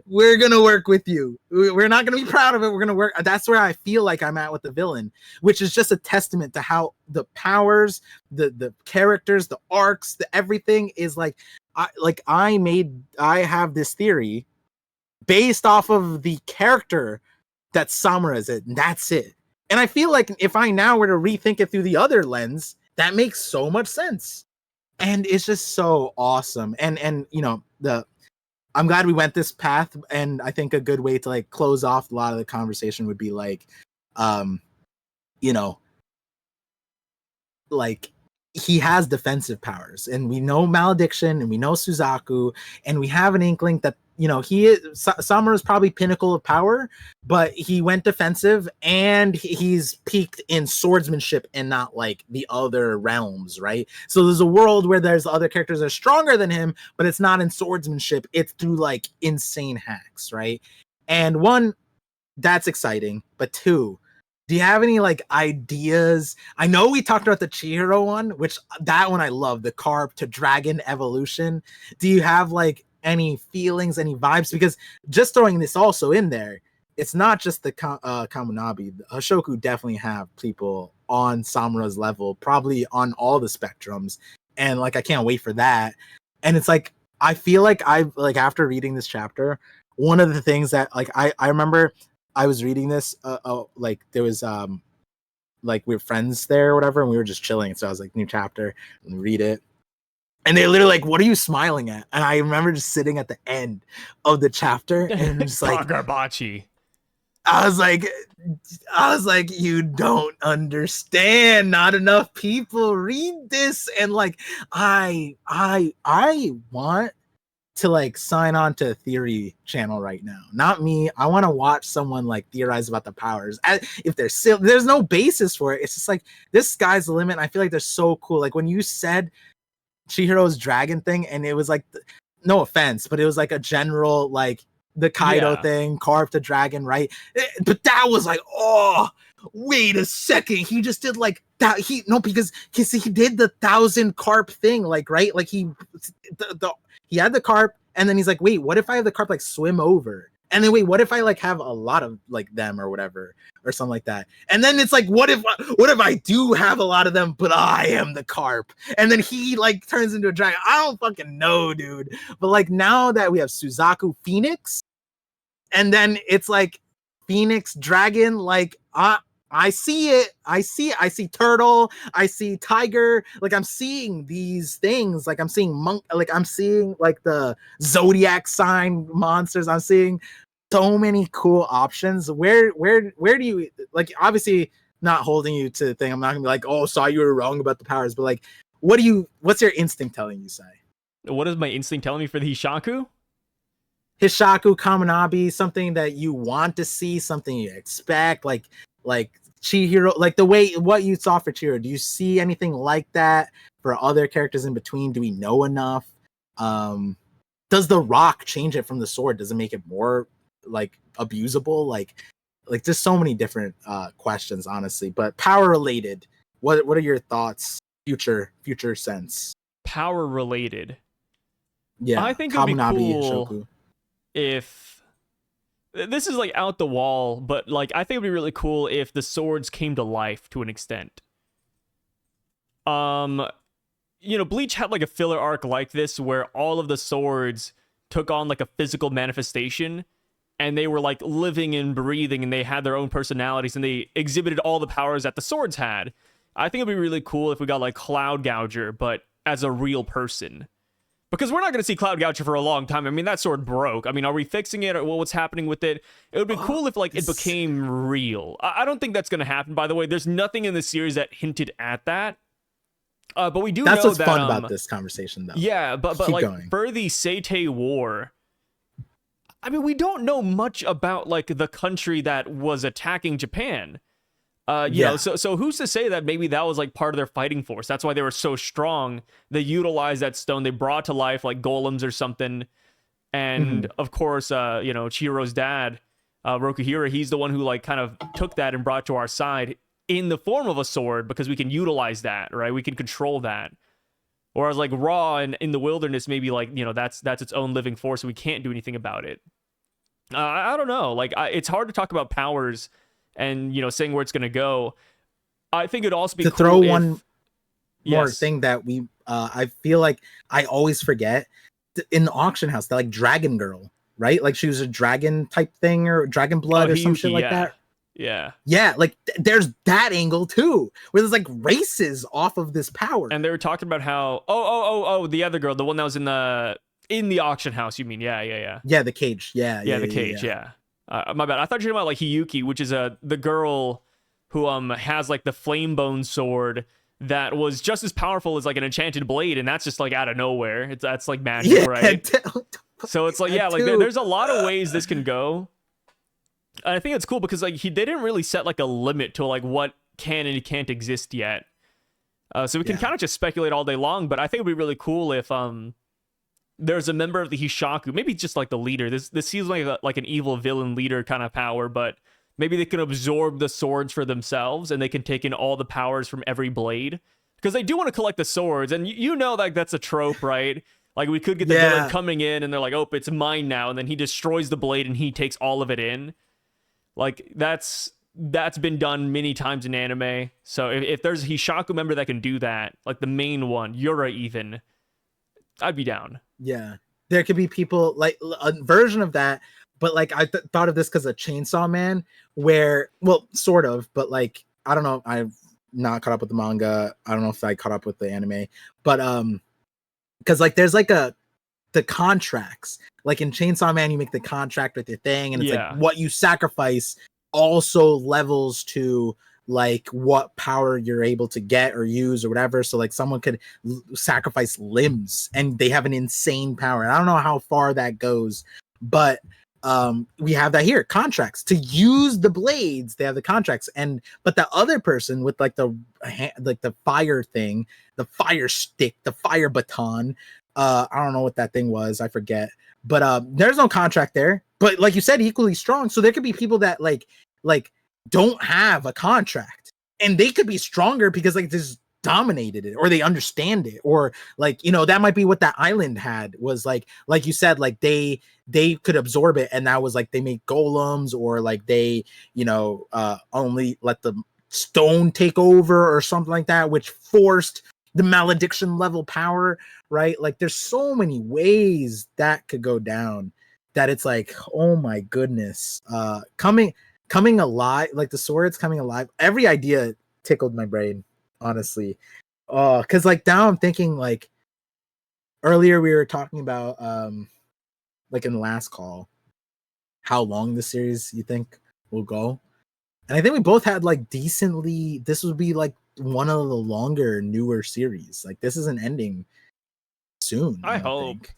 we're going to work with you. We're not going to be proud of it. We're going to work. That's where I feel like I'm at with the villain, which is just a testament to how the powers, the characters, the arcs, the everything is like, I have this theory based off of the character that Samura is in. That's it. And I feel like if I now were to rethink it through the other lens, that makes so much sense. And it's just so awesome. And you know, I'm glad we went this path. And I think a good way to like close off a lot of the conversation would be like, you know, like he has defensive powers, and we know Malediction, and we know Suzaku, and we have an inkling that, you know, Samura is probably pinnacle of power, but he went defensive, and he's peaked in swordsmanship and not like the other realms, right? So there's a world where there's other characters that are stronger than him, but it's not in swordsmanship, it's through like insane hacks, right? And one, that's exciting, but two, Do you have any like ideas? I know we talked about the Chihiro one, which that one I love, the carp to dragon evolution. Do you have like any feelings, any vibes? Because just throwing this also in there, it's not just the Kamunabi. Hishaku definitely have people on Samura's level, probably on all the spectrums. And like, I can't wait for that. And it's like, I feel like after reading this chapter, one of the things that like, I remember I was reading this, like there was, like we were friends there or whatever, and we were just chilling. So I was like, new chapter, and read it. And they're literally like, what are you smiling at? And I remember just sitting at the end of the chapter and just like, KAGURABACHI. I was like, you don't understand. Not enough people read this. And like, I want to like sign on to a theory channel right now. Not me. I want to watch someone like theorize about the powers. If there's no basis for it. It's just like, this sky's the limit. I feel like they're so cool. Like when you said Chihiro's dragon thing, and it was like, no offense, but it was like a general, like, the Kaido thing, carved a dragon, right? But that was like, oh, wait a second. He just did like that. Because he did the 1,000 carp thing, like, right? Like he had the carp, and then he's like, wait, what if I have the carp like swim over? And then wait, what if I like have a lot of like them or whatever or something like that? And then it's like, what if I do have a lot of them, but I am the carp? And then he like turns into a dragon. I don't fucking know, dude. But like now that we have Suzaku Phoenix, and then it's like Phoenix Dragon, like I see it. I see turtle. I see tiger. Like I'm seeing these things. Like I'm seeing monk. Like I'm seeing like the zodiac sign monsters. I'm seeing so many cool options. Where do you like? Obviously, not holding you to the thing. I'm not gonna be like, oh, sorry, you were wrong about the powers. But like, what's your instinct telling you? Say. What is my instinct telling me for the Hishaku? Hishaku, Kamunabi, something that you want to see, something you expect, like Chihiro, like what you saw for Chihiro. Do you see anything like that for other characters in between? Do we know enough? Does the rock change it from the sword? Does it make it more like abusable? Like just so many different questions, honestly. But power related, what are your thoughts? Future sense. Power related. Yeah, I think it'd be cool Hishaku. If this is like out the wall, but like I think it'd be really cool if the swords came to life to an extent. Bleach had like a filler arc like this where all of the swords took on like a physical manifestation, and they were like living and breathing, and they had their own personalities, and they exhibited all the powers that the swords had. I think it'd be really cool if we got like Cloud Gouger, but as a real person. Because we're not going to see Cloud Gouger for a long time. I mean, that sword broke. I mean, are we fixing it, or what's happening with it? It would be cool if, like, it became real. I don't think that's going to happen, by the way. There's nothing in the series that hinted at that. But we do know that... That's what's fun about this conversation, though. Yeah, but like, going. For the Seitei War, I mean, we don't know much about, like, the country that was attacking Japan. You know, so who's to say that maybe that was like part of their fighting force? That's why they were so strong. They utilized that stone. They brought to life like golems or something. And of course, Chihiro's dad, Rokuhira, he's the one who like kind of took that and brought it to our side in the form of a sword, because we can utilize that, right? We can control that. Whereas like Raw and in the wilderness, maybe like, that's its own living force, and we can't do anything about it. I don't know. Like it's hard to talk about powers and saying where it's going to go. I think it'd also be to cool throw if, one more thing that we I feel like I always forget in the auction house, that like dragon girl, right? Like she was a dragon type thing, or dragon blood or some shit like that. Yeah, like there's that angle too, where there's like races off of this power. And they were talking about how the other girl, the one that was in the auction house, you mean? Yeah, the cage. The cage. My bad. I thought you were talking about like Hiyuki, which is the girl who has like the flame bone sword that was just as powerful as like an enchanted blade, and that's just like out of nowhere. That's like magic, right? So it's like like there's a lot of ways this can go. And I think it's cool because like they didn't really set like a limit to like what can and can't exist yet. So we can kind of just speculate all day long, but I think it'd be really cool if there's a member of the Hishaku, maybe just like the leader. This seems like an evil villain leader kind of power, but maybe they can absorb the swords for themselves and they can take in all the powers from every blade. Because they do want to collect the swords, and you know, like, that's a trope, right? Like, we could get the villain coming in and they're like, oh, it's mine now, and then he destroys the blade and he takes all of it in. Like, that's been done many times in anime. So if there's a Hishaku member that can do that, like the main one, Yura even, I'd be down. Yeah. There could be people, like, a version of that, but, like, I thought of this because of Chainsaw Man, where, well, sort of, but, like, I don't know, I've not caught up with the manga. I don't know if I caught up with the anime, but, because, like, there's, like, the contracts. Like, in Chainsaw Man, you make the contract with your thing, and it's, like, what you sacrifice also levels to, like, what power you're able to get or use or whatever. So, like, someone could sacrifice limbs and they have an insane power. And I don't know how far that goes, but we have that here. Contracts to use the blades. They have the contracts, but the other person with, like, the fire thing, the fire stick, the fire baton. I don't know what that thing was. I forget. But there's no contract there. But like you said, equally strong. So there could be people that like don't have a contract, and they could be stronger because, like, just dominated it, or they understand it, or, like, you know, that might be what that island had, was like you said, like, they could absorb it, and that was like they made golems, or like they, you know, only let the stone take over or something like that, which forced the malediction level power, right? Like, there's so many ways that could go down that it's like, oh my goodness, coming alive, like the swords coming alive. Every idea tickled my brain, honestly. Because, like, now I'm thinking, like, earlier we were talking about, like, in the last call, how long the series you think will go. And I think we both had, like, decently, this would be, like, one of the longer, newer series. Like, this isn't ending soon. I hope. Think.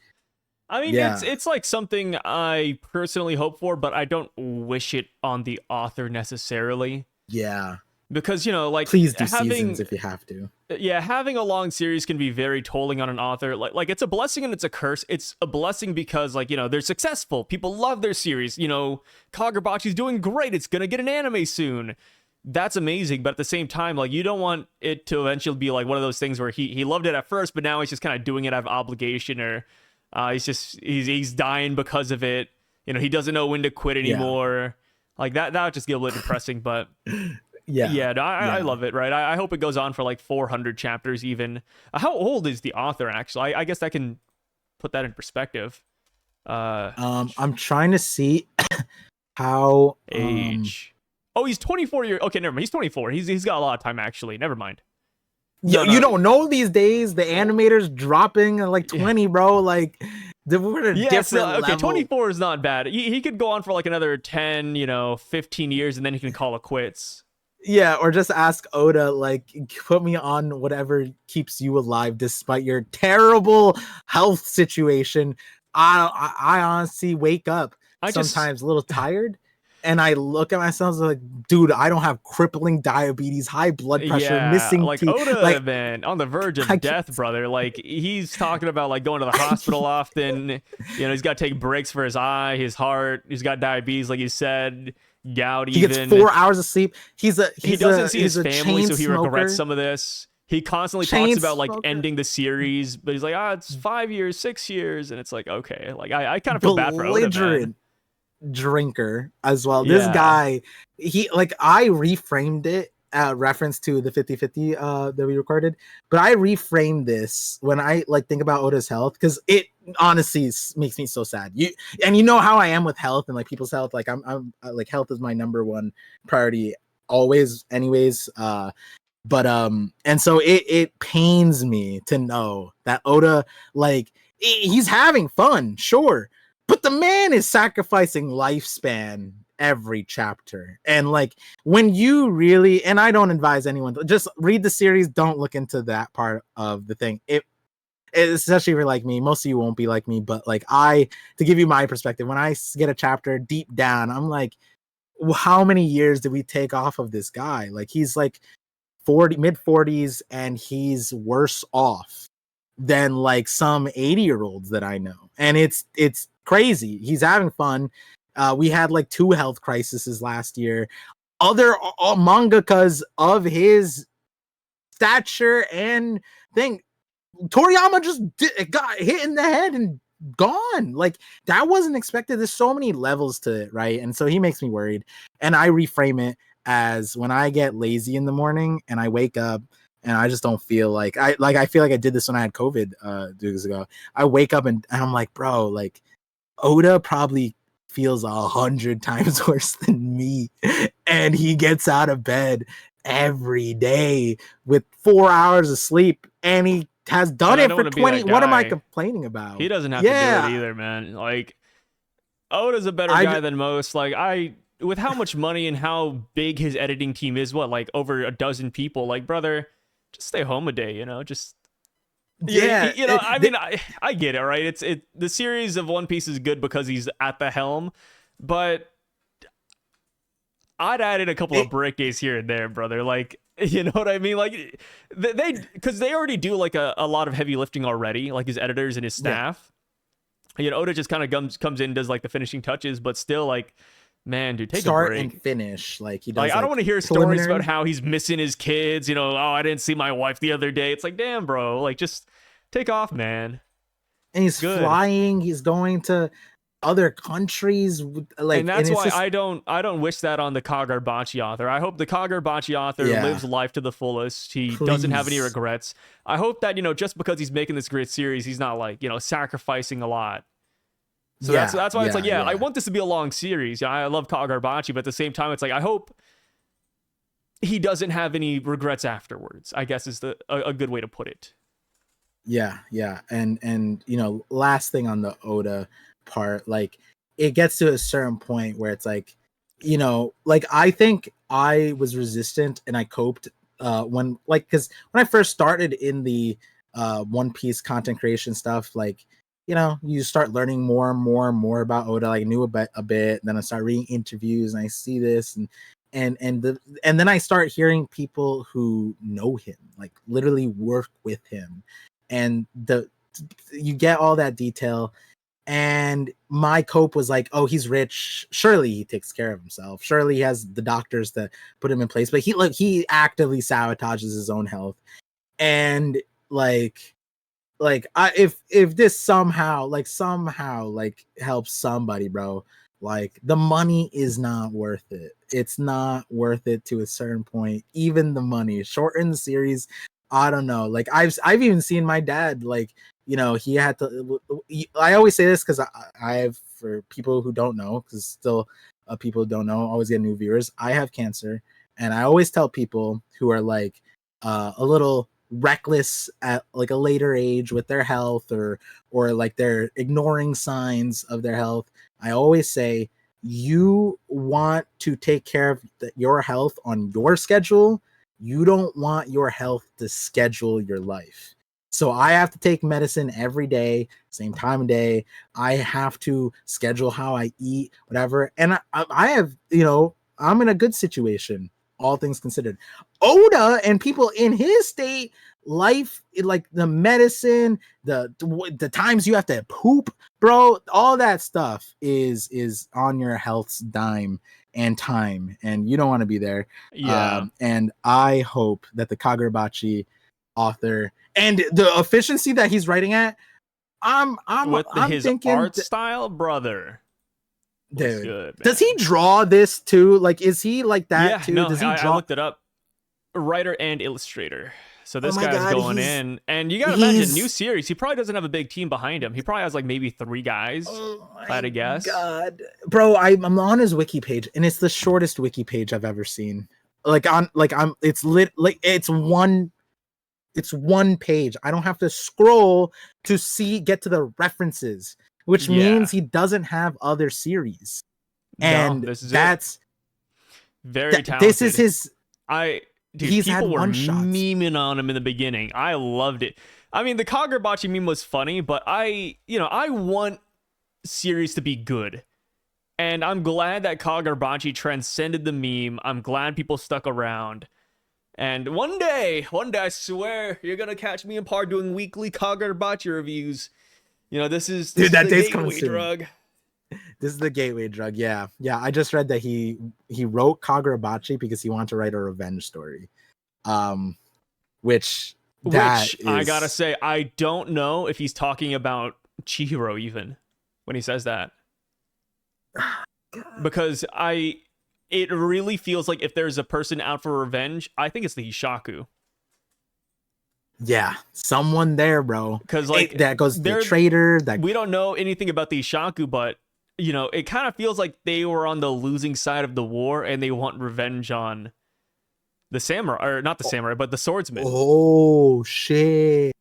I mean, it's like something I personally hope for, but I don't wish it on the author necessarily. Yeah. Because, you know, like, please do seasons if you have to. Yeah, having a long series can be very tolling on an author. Like, it's a blessing and it's a curse. It's a blessing because, like, you know, they're successful. People love their series. You know, Kagurabachi's doing great. It's gonna get an anime soon. That's amazing. But at the same time, like, you don't want it to eventually be like one of those things where he loved it at first, but now he's just kind of doing it out of obligation, or he's dying because of it. You know, he doesn't know when to quit anymore. Like, that would just get a little depressing. But I love it. Right. I hope it goes on for like 400 chapters even. How old is the author, actually? I guess that can put that in perspective. I'm trying to see how age. Oh, he's 24 years. Okay, never mind. He's 24. He's got a lot of time, actually. Never mind. You don't know these days. The animators dropping at like 20, bro. Like, we're at a different level. Okay, 24 is not bad. He could go on for like another 10, 15 years, and then he can call it quits. Yeah, or just ask Oda, like, put me on whatever keeps you alive despite your terrible health situation. I honestly wake up sometimes a little tired, and I look at myself like, dude, I don't have crippling diabetes, high blood pressure, missing like teeth. Oda, like, man, on the verge of death, brother. Like, he's talking about like going to the hospital often. He's got to take breaks for his eye, his heart. He's got diabetes, like you said. Gout. He gets 4 hours of sleep. He doesn't see his family, so he regrets some of this. He constantly talks about like ending the series, but he's like, it's 5 years, 6 years, and it's like, okay, like I kind of feel bad for Oda, man. Drinker as well. This guy, I reframed it reference to the 50-50 that we recorded, but I reframed this when I like think about Oda's health, because it honestly makes me so sad. You know how I am with health and like people's health. Like I'm like, health is my number one priority always anyways. But and so it pains me to know that Oda, like, he's having fun, sure, but the man is sacrificing lifespan every chapter. And like, when you really, and I don't advise anyone to just read the series, don't look into that part of the thing. It especially if you're like me, most of you won't be like me, but like, to give you my perspective, when I get a chapter deep down, I'm like, how many years did we take off of this guy? Like, he's like mid 40s, and he's worse off than like some 80-year-olds that I know. And it's crazy. He's having fun. We had like 2 health crises last year. Other mangakas of his stature and thing, Toriyama just got hit in the head and gone. Like, that wasn't expected. There's so many levels to it, right? And so he makes me worried. And I reframe it as when I get lazy in the morning and I wake up and I just don't feel like I feel like I did this when I had COVID 2 years ago. I wake up and I'm like, bro, like Oda probably feels 100 times worse than me. And he gets out of bed every day with 4 hours of sleep, and he has done it for 20. What am I complaining about? He doesn't have to do it either, man. Like, Oda's a better guy than most. Like, with how much money and how big his editing team is, like over a dozen people, like, brother, just stay home a day, just yeah. I get it, right? The series of One Piece is good because he's at the helm, but I'd add in a couple of break days here and there, brother. Like, you know what I mean? Like, because they already do like a lot of heavy lifting already, like his editors and his staff. Yeah. Oda just kind of comes in, does like the finishing touches, but still, like, man, dude, take start a break and finish. Like, he does. Like, I don't want to hear stories about how he's missing his kids. Oh, I didn't see my wife the other day. It's like, damn, bro, like, just take off, man. And he's flying. He's going to other countries, like, and that's why I don't wish that on the KAGURABACHI author. I hope the KAGURABACHI author lives life to the fullest. He doesn't have any regrets. I hope that, just because he's making this great series, he's not like, sacrificing a lot. So that's why it's like, I want this to be a long series. I love KAGURABACHI, but at the same time, it's like, I hope he doesn't have any regrets afterwards, I guess is a good way to put it. Yeah. And last thing on the Oda part, like, it gets to a certain point where it's like, like, I think I was resistant and I coped when, like, because when I first started in the One Piece content creation stuff, like, you start learning more and more about Oda. Like, I knew a bit, then I start reading interviews and I see this and then I start hearing people who know him, like literally work with him, and you get all that detail. And my cope was like, oh, he's rich. Surely he takes care of himself. Surely he has the doctors to put him in place. But he actively sabotages his own health. And if this somehow helps somebody, bro, like, the money is not worth it. It's not worth it to a certain point. Even the money, shorten the series. I don't know. Like, I've even seen my dad, like, he had to. I always say this because I have, for people who don't know, because still people who don't know, always get new viewers. I have cancer, and I always tell people who are like a little reckless at like a later age with their health, or like they're ignoring signs of their health. I always say, you want to take care of your health on your schedule. You don't want your health to schedule your life. So I have to take medicine every day, same time of day. I have to schedule how I eat, whatever. And I have, I'm in a good situation, all things considered. Oda and people in his state, life, like the medicine, the times you have to poop, bro, all that stuff is on your health's dime and time, and you don't want to be there. And I hope that the KAGURABACHI author and the efficiency that he's writing at, I'm his thinking art style, brother. Dude, good, does he draw this too? Like, is he like that too? No, does he draw? I looked it up. Writer and illustrator. So this Oh guy's going in, and you gotta imagine, new series. He probably doesn't have a big team behind him. He probably has like maybe 3 guys. If I had to guess. God, bro, I'm on his wiki page, and it's the shortest wiki page I've ever seen. It's one page. I don't have to scroll to get to the references, which means he doesn't have other series. And that's very talented. This is his. Dude, people were memeing on him in the beginning. I loved it. I mean, the KAGURABACHI meme was funny, but I want series to be good. And I'm glad that KAGURABACHI transcended the meme. I'm glad people stuck around. And one day, I swear, you're going to catch me and Par doing weekly KAGURABACHI reviews. This is that the day's coming soon. drug. This is the gateway drug. Yeah. I just read that he wrote Kagurabachi because he wanted to write a revenge story. Which I gotta say, I don't know if he's talking about Chihiro even when he says that. Because it really feels like if there's a person out for revenge, I think it's the Hishaku. Yeah, someone there, bro. Because like that goes the traitor. That we don't know anything about the Hishaku, but you know, it kind of feels like they were on the losing side of the war and they want revenge on the samurai, or not the samurai, but the swordsman. Oh shit!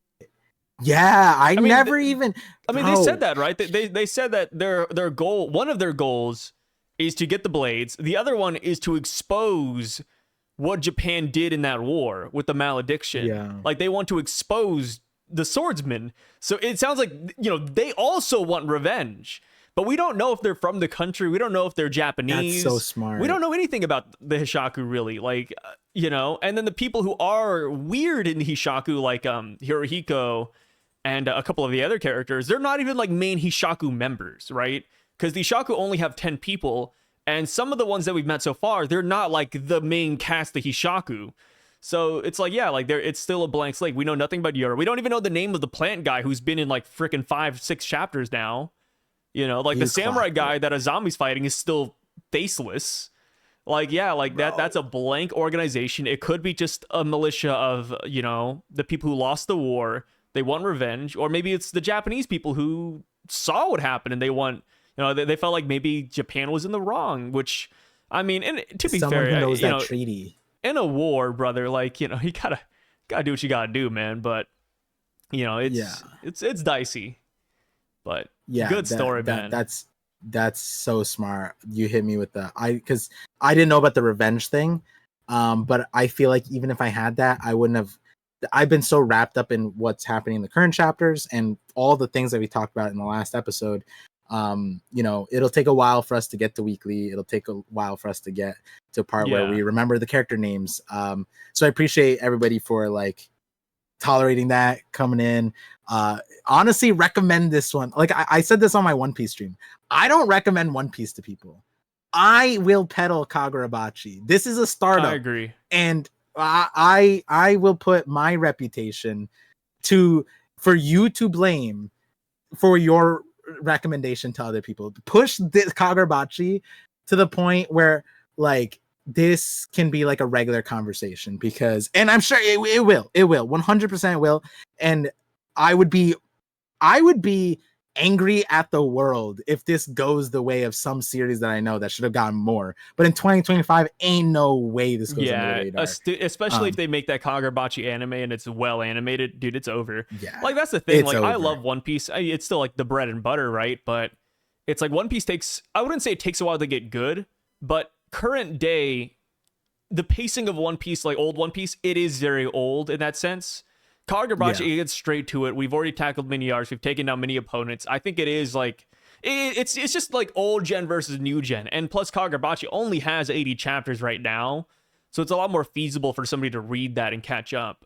Yeah, I mean, never even. I mean, they said that, right? They said that their goal, one of their goals, is to get the blades. The other one is to expose what Japan did in that war with the malediction. Yeah. Like they want to expose the swordsman. So it sounds like, you know, they also want revenge. But we don't know if they're from the country. We don't know if they're Japanese. That's so smart. We don't know anything about the Hishaku, really. Like, you know, and then the people who are weird in Hishaku, like Hirohiko and a couple of the other characters, they're not even like main Hishaku members, right? Because the Hishaku only have 10 people. And some of the ones that we've met so far, they're not like the main cast of Hishaku. So it's like, yeah, like it's still a blank slate. We know nothing about Yura. We don't even know the name of the plant guy who's been in like freaking 5-6 chapters now. You know, like the samurai guy that a zombie's fighting is still faceless. Like, yeah, like that's a blank organization. It could be just a militia of, you know, the people who lost the war. They want revenge. Or maybe it's the Japanese people who saw what happened and they want, you know, they felt like maybe Japan was in the wrong, which, I mean, and to be Someone fair, who knows you that know, treaty. In a war, brother, like, you know, you gotta do what you gotta do, man. But, you know, it's dicey. But yeah, good story, man. That's so smart. You hit me with because I didn't know about the revenge thing. But I feel like even if I had that, I wouldn't have. I've been so wrapped up in what's happening in the current chapters and all the things that we talked about in the last episode. You know, it'll take a while for us to get to weekly. It'll take a while for us to get to a part where we remember the character names. So I appreciate everybody for like tolerating that, coming in. Honestly, recommend this one. Like I said this on my One Piece stream. I don't recommend One Piece to people. I will peddle Kagurabachi. This is a startup. I agree. And I will put my reputation for you to blame for your recommendation to other people. Push this Kagurabachi to the point where like this can be like a regular conversation, because, and I'm sure it will 100% will. And I would be angry at the world if this goes the way of some series that I know that should have gotten more. But in 2025, ain't no way this goes under the radar. Especially if they make that Kagurabachi anime and it's well animated, dude, it's over. Yeah, like that's the thing. Like over. I love One Piece. It's still like the bread and butter, right? But it's like One Piece I wouldn't say it takes a while to get good, but current day, the pacing of One Piece, like old One Piece, it is very old in that sense. Kagurabachi gets straight to it. We've already tackled many arcs. We've taken down many opponents. I think it is like it's just like old gen versus new gen. And plus Kagurabachi only has 80 chapters right now, so it's a lot more feasible for somebody to read that and catch up.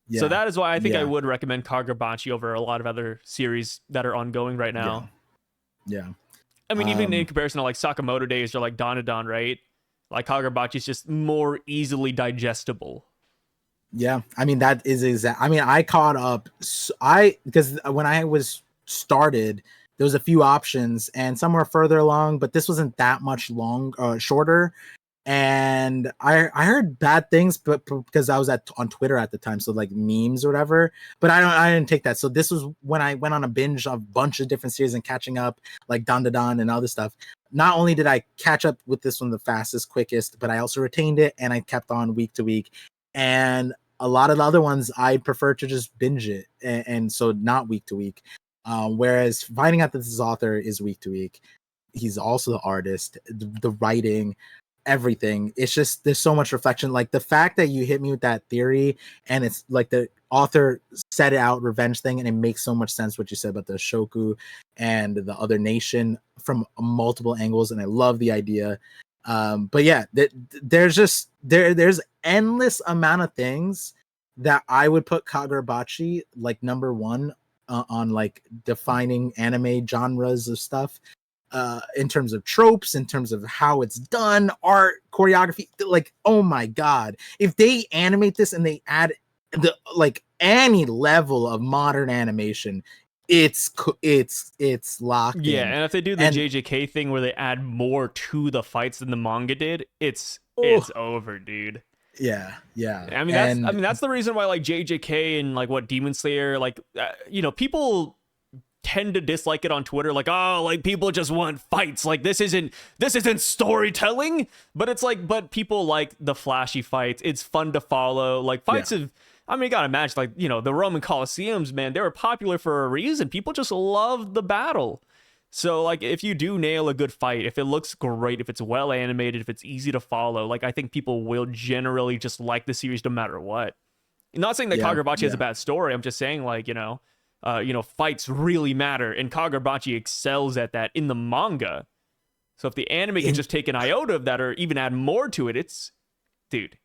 Yeah. So that is why I think I would recommend Kagurabachi over a lot of other series that are ongoing right now. Yeah. I mean, even in comparison to like Sakamoto Days or like Dandadan, right? Like Kagurabachi is just more easily digestible. Yeah, I mean that is exact. I mean, I caught up. Because when I was started, there was a few options, and some were further along, but this wasn't that much shorter. And I heard bad things, but because I was on Twitter at the time, so like memes or whatever. But I didn't take that. So this was when I went on a binge of a bunch of different series and catching up, like Dandadan and other stuff. Not only did I catch up with this one the fastest, quickest, but I also retained it and I kept on week to week. And a lot of the other ones, I prefer to just binge it, and so not week to week. Whereas finding out that this author is week to week, he's also the artist, the writing, everything. It's just there's so much reflection. Like the fact that you hit me with that theory, and it's like the author set it out revenge thing, and it makes so much sense what you said about the Shoku and the other nation from multiple angles, and I love the idea. But yeah, there's endless amount of things that I would put Kagurabachi like number one on like defining anime genres of stuff. in terms of tropes, in terms of how it's done, art, choreography. Like, oh my god, if they animate this and they add the like any level of modern animation, it's locked Yeah, in. and if they do the JJK thing where they add more to the fights than the manga did, it's over, dude. Yeah. I mean that's the reason why like JJK and like what Demon Slayer, like people tend to dislike it on Twitter, like, oh, like people just want fights, like this isn't storytelling. But it's like, but people like the flashy fights, it's fun to follow. Like fights have, I mean, you gotta imagine, like, the Roman Colosseums, man, they were popular for a reason. People just loved the battle. So like if you do nail a good fight, if it looks great, if it's well animated, if it's easy to follow, like I think people will generally just like the series no matter what. I'm not saying that Kagurabachi has a bad story. I'm just saying, like, fights really matter, and Kagurabachi excels at that in the manga. So if the anime can just take an iota of that or even add more to it, it's, dude,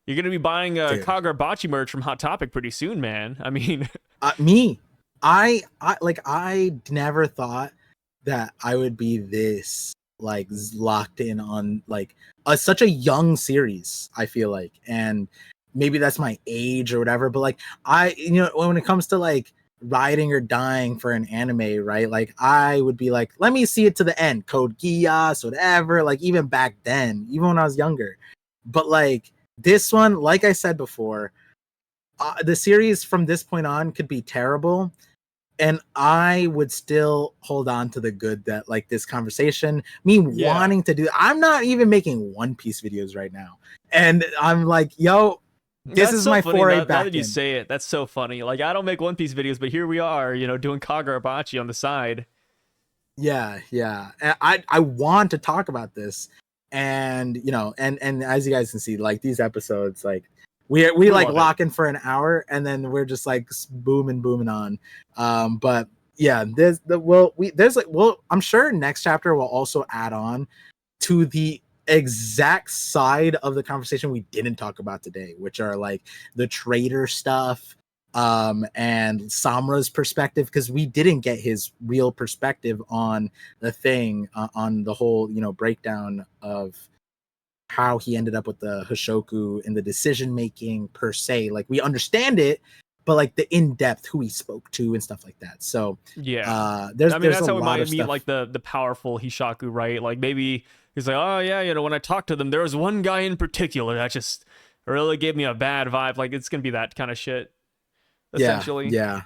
you're gonna be buying a Kagurabachi merch from Hot Topic pretty soon, man. I mean, I never thought that I would be this like locked in on like such a young series, I feel like, and maybe that's my age or whatever, but like when it comes to like riding or dying for an anime, right, like I would be like, let me see it to the end, Code Geass, whatever, like even back then, even when I was younger. But like this one, like I said before, the series from this point on could be terrible, and I would still hold on to the good that like this conversation, wanting to do. I'm not even making One Piece videos right now, and I'm like, yo, this is so my foray back. Now that you say it, that's so funny. Like I don't make One Piece videos, but here we are, doing Kagurabachi on the side. Yeah. And I want to talk about this, and and as you guys can see, like these episodes, like we like lock in for an hour, and then we're just like booming on. But yeah, I'm sure next chapter will also add on to the exact side of the conversation we didn't talk about today, which are like the traitor stuff, and Samura's perspective, because we didn't get his real perspective on the thing, on the whole breakdown of how he ended up with the Hishaku and the decision making per se. Like we understand it, but like the in-depth who he spoke to and stuff like that. So there's that's how we might meet like the powerful Hishaku, right? Like maybe he's like, oh yeah, when I talked to them, there was one guy in particular that just really gave me a bad vibe. Like it's gonna be that kind of shit, essentially. Yeah.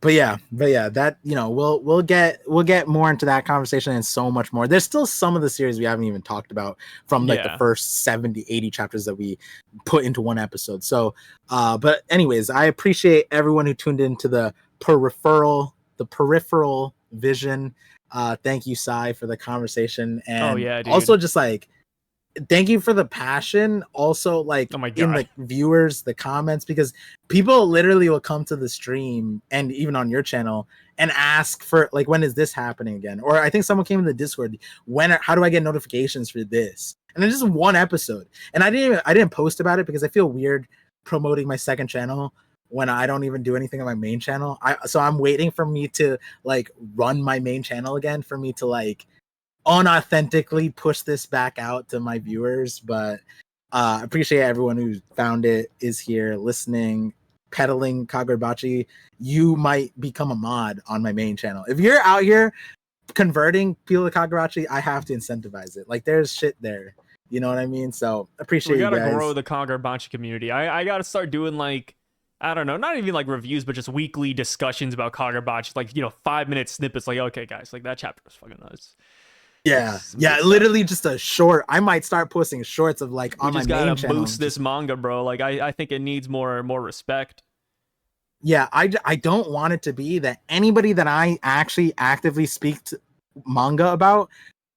But yeah, that we'll get more into that conversation and so much more. There's still some of the series we haven't even talked about from like the first 70, 80 chapters that we put into one episode. So, but anyways, I appreciate everyone who tuned into the peripheral vision. Thank you, Sai, for the conversation, and also just like thank you for the passion, also like in the viewers, the comments, because people literally will come to the stream and even on your channel and ask for like, when is this happening again? Or I think someone came in the Discord, how do I get notifications for this? And it's just one episode, and I didn't post about it because I feel weird promoting my second channel when I don't even do anything on my main channel. So I'm waiting for me to like run my main channel again, for me to like unauthentically push this back out to my viewers. But appreciate everyone who found it, is here listening, peddling Kagurabachi. You might become a mod on my main channel if you're out here converting people to Kagurabachi. I have to incentivize it. Like there's shit there, you know what I mean? So appreciate you guys. We gotta grow the Kagurabachi community. I gotta start doing like, I don't know, not even like reviews, but just weekly discussions about Kagurabachi, like 5-minute snippets, like, okay guys, like that chapter was fucking nuts. Yeah, literally just a short. I might start posting shorts of like on my main channel. We just gotta boost this manga, bro. Like I think it needs more respect. Yeah, I don't want it to be that anybody that I actually actively speak to manga about,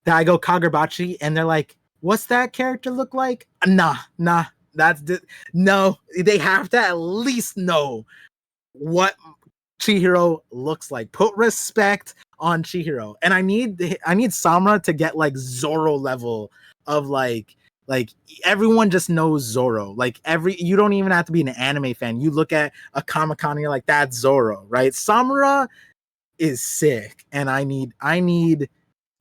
that I go Kagurabachi and they're like, what's that character look like? Nah, no. They have to at least know what Chihiro looks like. Put respect on Chihiro, and I need Samura to get like Zoro level of like everyone just knows Zoro. Like you don't even have to be an anime fan. You look at a Comic-Con and you're like, that's Zoro, right? Samura is sick, and I need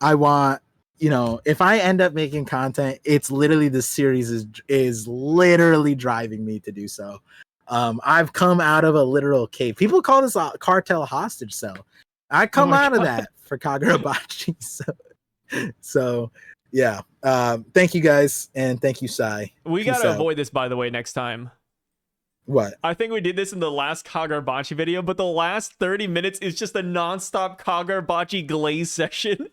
I want, if I end up making content, it's literally the series is literally driving me to do so. I've come out of a literal cave. People call this a cartel hostage cell. I come out of that for Kagurabachi. So yeah. Thank you guys, and thank you, Sai. We Peace gotta out. avoid this, by the way, next time. What? I think we did this in the last Kagurabachi video, but the last 30 minutes is just a non-stop Kagurabachi glaze session.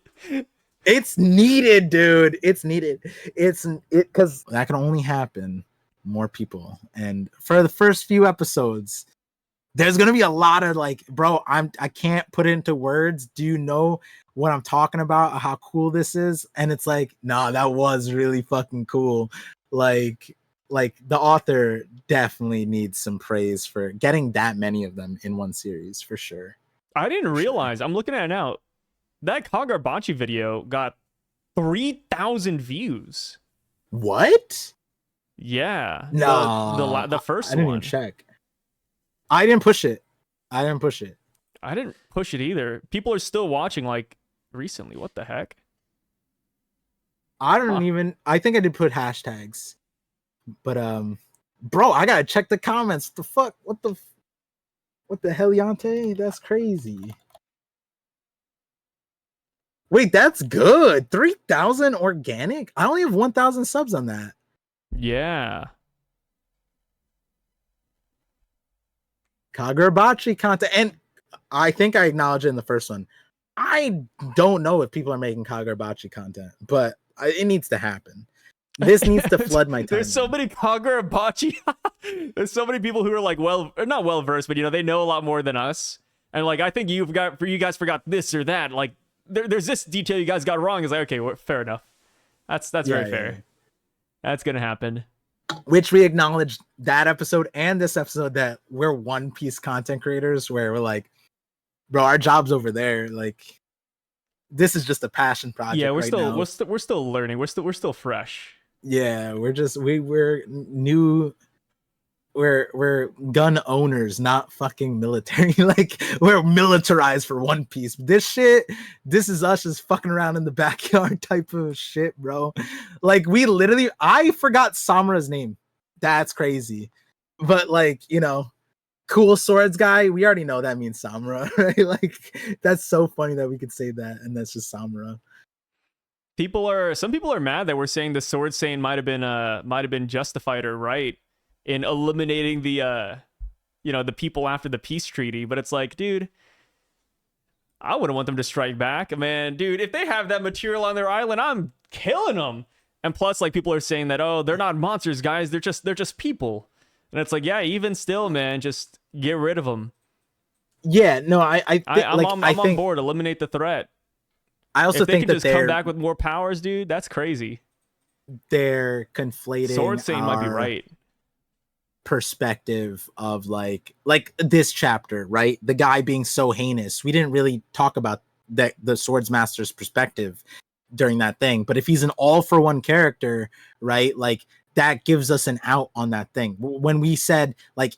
It's needed, dude. It's needed. Because that can only happen more people. And for the first few episodes, there's gonna be a lot of like, bro, I can't put it into words. Do you know what I'm talking about? How cool this is? And it's like, nah, that was really fucking cool. Like the author definitely needs some praise for getting that many of them in one series, for sure. I didn't realize. I'm looking at it now. That Kagurabachi video got 3,000 views. What? Yeah. No, the first I didn't one. even check. I didn't push it. I didn't push it either. People are still watching like recently. What the heck? I think I did put hashtags. But bro, I gotta check the comments. What the fuck? What the heliante? That's crazy. Wait, that's good. 3,000 organic? I only have 1,000 subs on that. Yeah. Kagurabachi content. And I think I acknowledged it in the first one. I don't know if people are making Kagurabachi content, but it needs to happen. This needs to flood my time. There's so many Kagurabachi. There's so many people who are like, not well versed, but they know a lot more than us. And like, I think you guys forgot this or that. Like, there's this detail you guys got wrong. It's like, okay, well, fair enough. That's very fair. Yeah. That's gonna happen. Which we acknowledged that episode and this episode that we're One Piece content creators, where we're like, bro, our job's over there. Like, this is just a passion project. Yeah, we're still learning. We're still fresh. Yeah, we're new. We're gun owners, not fucking military. Like, we're militarized for One Piece. This is us just fucking around in the backyard type of shit, bro. Like, I forgot Samura's name. That's crazy. But like, cool swords guy, we already know that means Samura, right? Like, that's so funny that we could say that, and that's just Samura. Some people are mad that we're saying the sword saying might have been justified or right in eliminating the the people after the peace treaty, but it's like, dude, I wouldn't want them to strike back, man. Dude, if they have that material on their island, I'm killing them. And plus, like, people are saying that, oh, they're not monsters, guys, they're just people. And it's like, yeah, even still, man, just get rid of them. Yeah, no, I'm on board. Eliminate the threat. I also think that they can just come back with more powers, dude, that's crazy. They're conflating. Sword saying might be right. Perspective of like this chapter, right? The guy being so heinous. We didn't really talk about the Swords Master's perspective during that thing. But if he's an all for one character, right? Like, that gives us an out on that thing. When we said, like,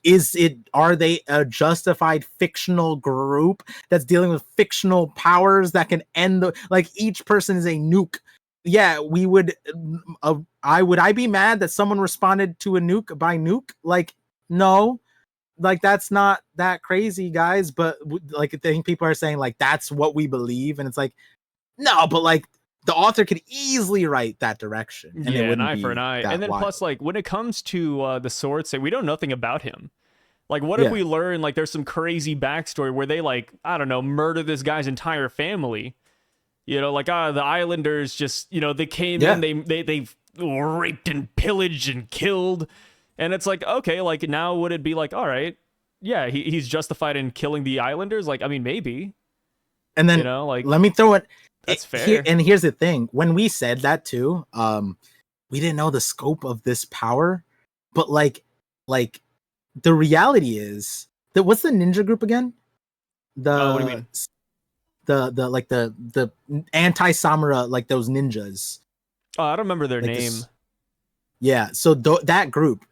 are they a justified fictional group that's dealing with fictional powers that can end like, each person is a nuke. Yeah, we would. I be mad that someone responded to a nuke by nuke? Like, no, like, that's not that crazy, guys. But like, I think people are saying like that's what we believe, and it's like, no, but like, the author could easily write that direction. And yeah, it wouldn't an eye be for an eye. And then wild. plus, like, when it comes to the sword say, we know nothing about him. Like, what if we learn like there's some crazy backstory where they, like, I don't know, murder this guy's entire family? Like, the islanders just, they came in, they raped and pillaged and killed. And it's like, okay, like, now would it be like, all right, yeah, he's justified in killing the islanders? Like, I mean, maybe. And then, like, let me throw it. That's fair. And here's the thing. When we said that too, we didn't know the scope of this power. But like the reality is that, what's the ninja group again? What do you mean? The anti-Samura, like those ninjas. Oh, I don't remember their name. Yeah, so that group,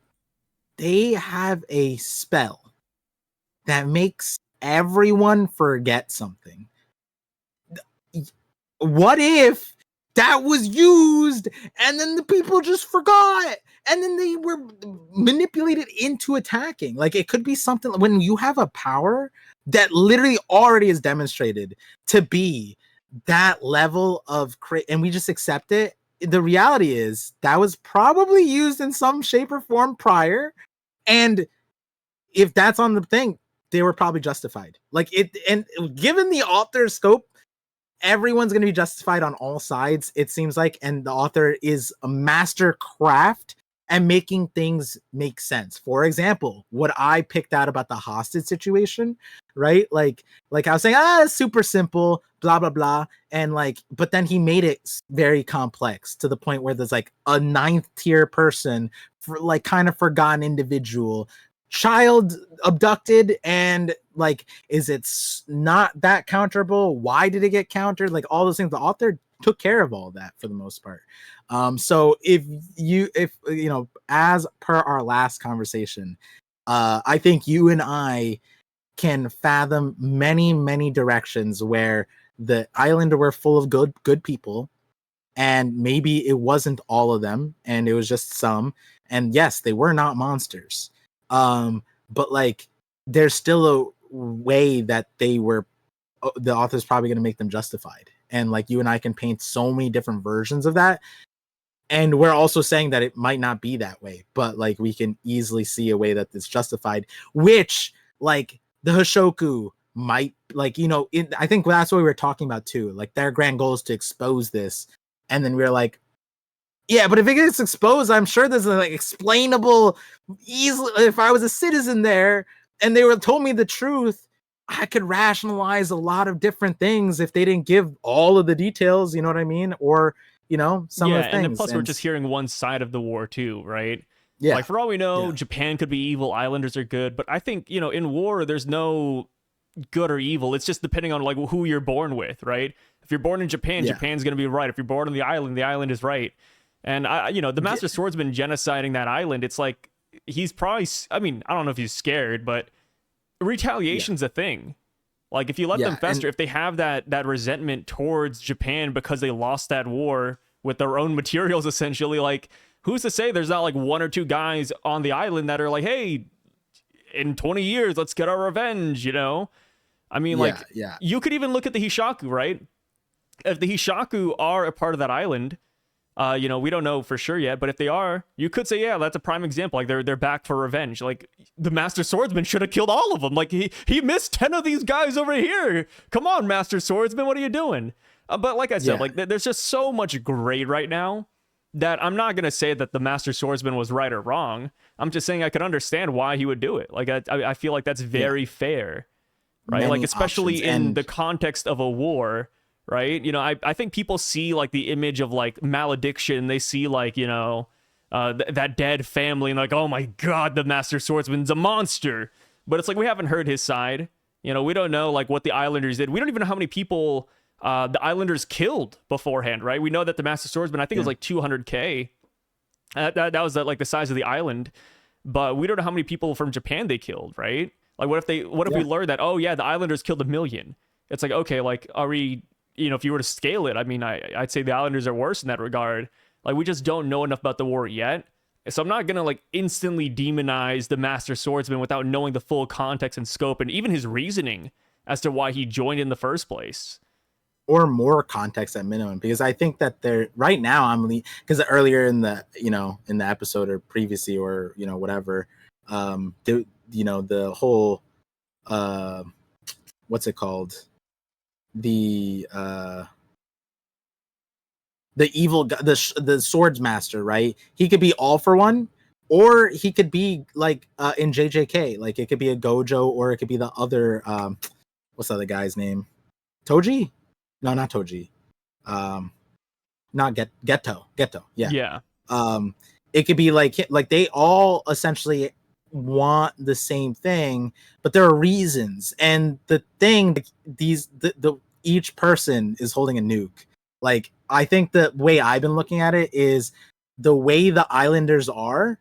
they have a spell that makes everyone forget something. what if that was used and then the people just forgot and then they were manipulated into attacking? Like, it could be something when you have a power that literally already is demonstrated to be that level of and we just accept it. The reality is that was probably used in some shape or form prior, and if that's on the thing, they were probably justified. Like, it, and given the author's scope, everyone's going to be justified on all sides, it seems like, and the author is a master craft and making things make sense. For example, what I picked out about the hostage situation, right? Like I was saying, it's super simple, blah blah blah, and like, but then he made it very complex to the point where there's like a 9th tier person, for like kind of forgotten individual, child abducted, and like, is it not that counterable? Why did it get countered? Like, all those things, the author took care of all that for the most part. So if you know, as per our last conversation, I think you and I can fathom many directions where the island were full of good people, and maybe it wasn't all of them and it was just some, and yes, they were not monsters, but like, there's still a way that they were, the author's probably going to make them justified, and like, you and I can paint so many different versions of that, and we're also saying that it might not be that way, but like, we can easily see a way that it's justified, which, like, the Hishaku might, like, you know, I think that's what we were talking about too, like, their grand goal is to expose this, and then we're like, yeah, but if it gets exposed, I'm sure there's a, like, explainable, easily, if I was a citizen there and they were told me the truth, I could rationalize a lot of different things if they didn't give all of the details, you know what I mean? Or, you know, some of the things. And then plus, we're just hearing one side of the war too, right? Yeah. Like, for all we know, Japan could be evil, islanders are good, but I think, you know, in war, there's no good or evil. It's just depending on like who you're born with, right? If you're born in Japan, Japan's going to be right. If you're born on the island is right. And you know, the Master Swordsman genociding that island, it's like, he's probably, I mean, I don't know if he's scared, but retaliation's a thing. Like, if you let them fester, if they have that resentment towards Japan because they lost that war with their own materials, essentially, like, who's to say there's not like 1 or 2 guys on the island that are like, hey, in 20 years, let's get our revenge, you know? I mean, you could even look at the Hishaku, right? If the Hishaku are a part of that island, you know, we don't know for sure yet, but if they are, you could say, yeah, that's a prime example. Like, they're back for revenge. Like, the Master Swordsman should have killed all of them. Like, he missed 10 of these guys over here. Come on, Master Swordsman, what are you doing? But like I said, like, there's just so much gray right now that I'm not going to say that the Master Swordsman was right or wrong. I'm just saying I could understand why he would do it. Like, I feel like that's very fair, right? Many, like, especially in the context of a war, right? You know, I think people see like the image of like malediction. They see like, you know, that dead family and like, oh my God, the Master Swordsman's a monster. But it's like, we haven't heard his side. You know, we don't know like what the Islanders did. We don't even know how many people the Islanders killed beforehand, right? We know that the Master Swordsman, I think it was like 200K. That was like the size of the island. But we don't know how many people from Japan they killed, right? Like, what if we learned that, oh yeah, the Islanders killed 1 million? It's like, okay, like, are we, you know, if you were to scale it, I mean, I'd say the Islanders are worse in that regard. Like, we just don't know enough about the war yet. So I'm not going to like instantly demonize the Master Swordsman without knowing the full context and scope and even his reasoning as to why he joined in the first place. Or more context at minimum, because I think that they're right now, because earlier in the, you know, in the episode or previously, or, you know, whatever, you know, the whole, what's it called? The evil guy, the swords master, right? He could be all for one, or he could be like in JJK, like it could be a Gojo, or it could be the other what's the other guy's name? Toji? No, not Toji. Not Geto. Yeah. It could be like they all essentially want the same thing, but there are reasons, and the thing, the each person is holding a nuke. Like, I think the way I've been looking at it is the way the Islanders are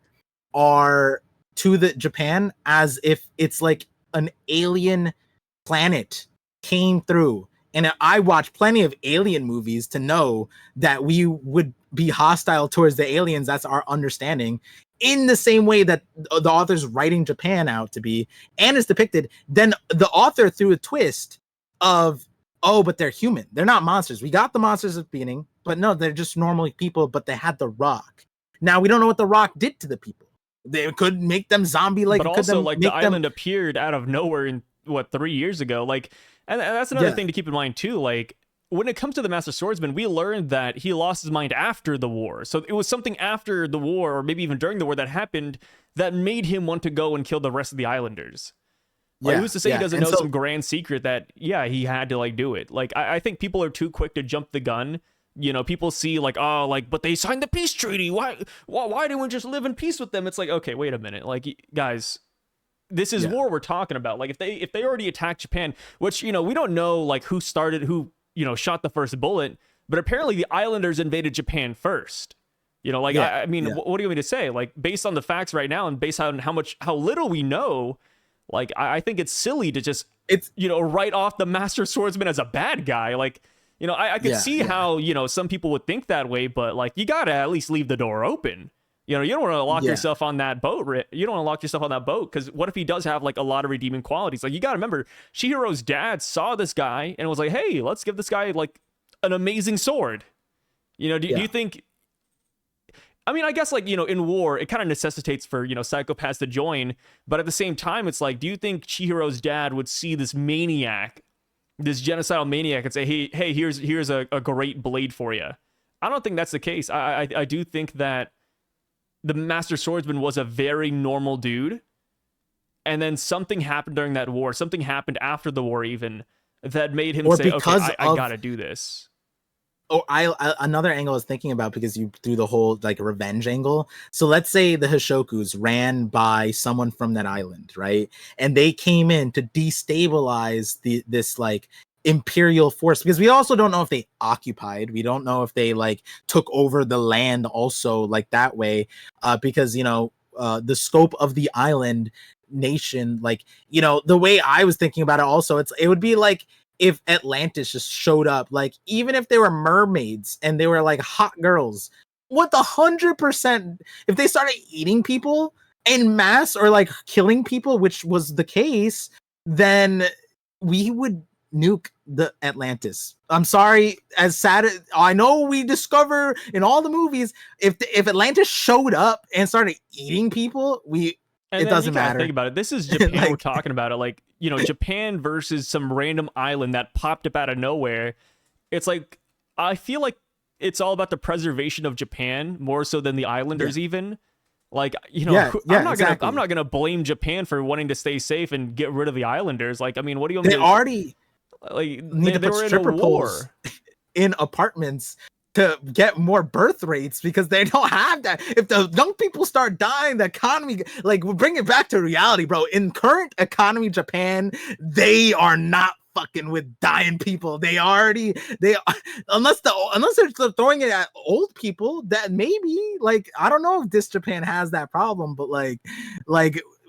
to the Japan as if it's like an alien planet came through And I watched plenty of alien movies to know that we would be hostile towards the aliens. That's our understanding. In the same way that the author's writing Japan out to be, and is depicted, then the author threw a twist of, oh, but they're human. They're not monsters. We got the monsters at the beginning, but no, they're just normal people, but they had the rock. Now, we don't know what the rock did to the people. They could make them zombie-like. But also, like, the island appeared out of nowhere in, 3 years ago? Like, and that's another thing to keep in mind, too. Like, when it comes to the Master Swordsman, we learned that he lost his mind after the war. So it was something after the war, or maybe even during the war, that happened that made him want to go and kill the rest of the islanders. Like, who's to say he doesn't know some grand secret that, he had to, like, do it? Like, I think people are too quick to jump the gun. You know, people see, like, oh, like, but they signed the peace treaty. Why didn't we just live in peace with them? It's like, okay, wait a minute. Like, guys, this is war we're talking about. Like, if they already attacked Japan, which, we don't know, like, who shot the first bullet, but apparently the islanders invaded Japan first. I mean, what do you want me to say? Like, based on the facts right now and based on how little we know, like, I think it's silly to just, write off the Master Swordsman as a bad guy. Like, I could see how, some people would think that way, but, like, you gotta at least leave the door open. You don't want to lock yourself on that boat. You don't want to lock yourself on that boat, because what if he does have, like, a lot of redeeming qualities? Like, you gotta remember, Chihiro's dad saw this guy and was like, hey, let's give this guy, like, an amazing sword. Do you think... I mean, I guess, like, in war, it kind of necessitates for, psychopaths to join. But at the same time, it's like, do you think Chihiro's dad would see this maniac, this genocidal maniac, and say, hey, here's a great blade for you? I don't think that's the case. I do think that the Master Swordsman was a very normal dude. And then something happened during that war. Something happened after the war, even, that made him say, okay, I got to do this. Oh, another angle I was thinking about, because you threw the whole, like, revenge angle. So let's say the Hishakus ran by someone from that island, right? And they came in to destabilize this like imperial force, because we also don't know if they occupied. We don't know if they, like, took over the land also, like, that way, because the scope of the island nation, like, the way I was thinking about it also, it would be like if Atlantis just showed up, like, even if they were mermaids and they were, like, hot girls, what 100%, if they started eating people en masse or, like, killing people, which was the case, then we would nuke the Atlantis. I'm sorry, as sad as I know we discover in all the movies, if Atlantis showed up and started eating people, it doesn't matter. Think about it. This is Japan. Like, we're talking about it. Like, Japan versus some random island that popped up out of nowhere. It's like, I feel like it's all about the preservation of Japan more so than the islanders, even. Like, I'm not gonna blame Japan for wanting to stay safe and get rid of the islanders. Like, I mean, what do you want me to... They already need to put stripper poles in apartments to get more birth rates, because they don't have that. If the young people start dying, the economy, like, we'll bring it back to reality, bro. In current economy, Japan, they are not fucking with dying people. Unless they're throwing it at old people, that maybe, like, I don't know if this Japan has that problem, but like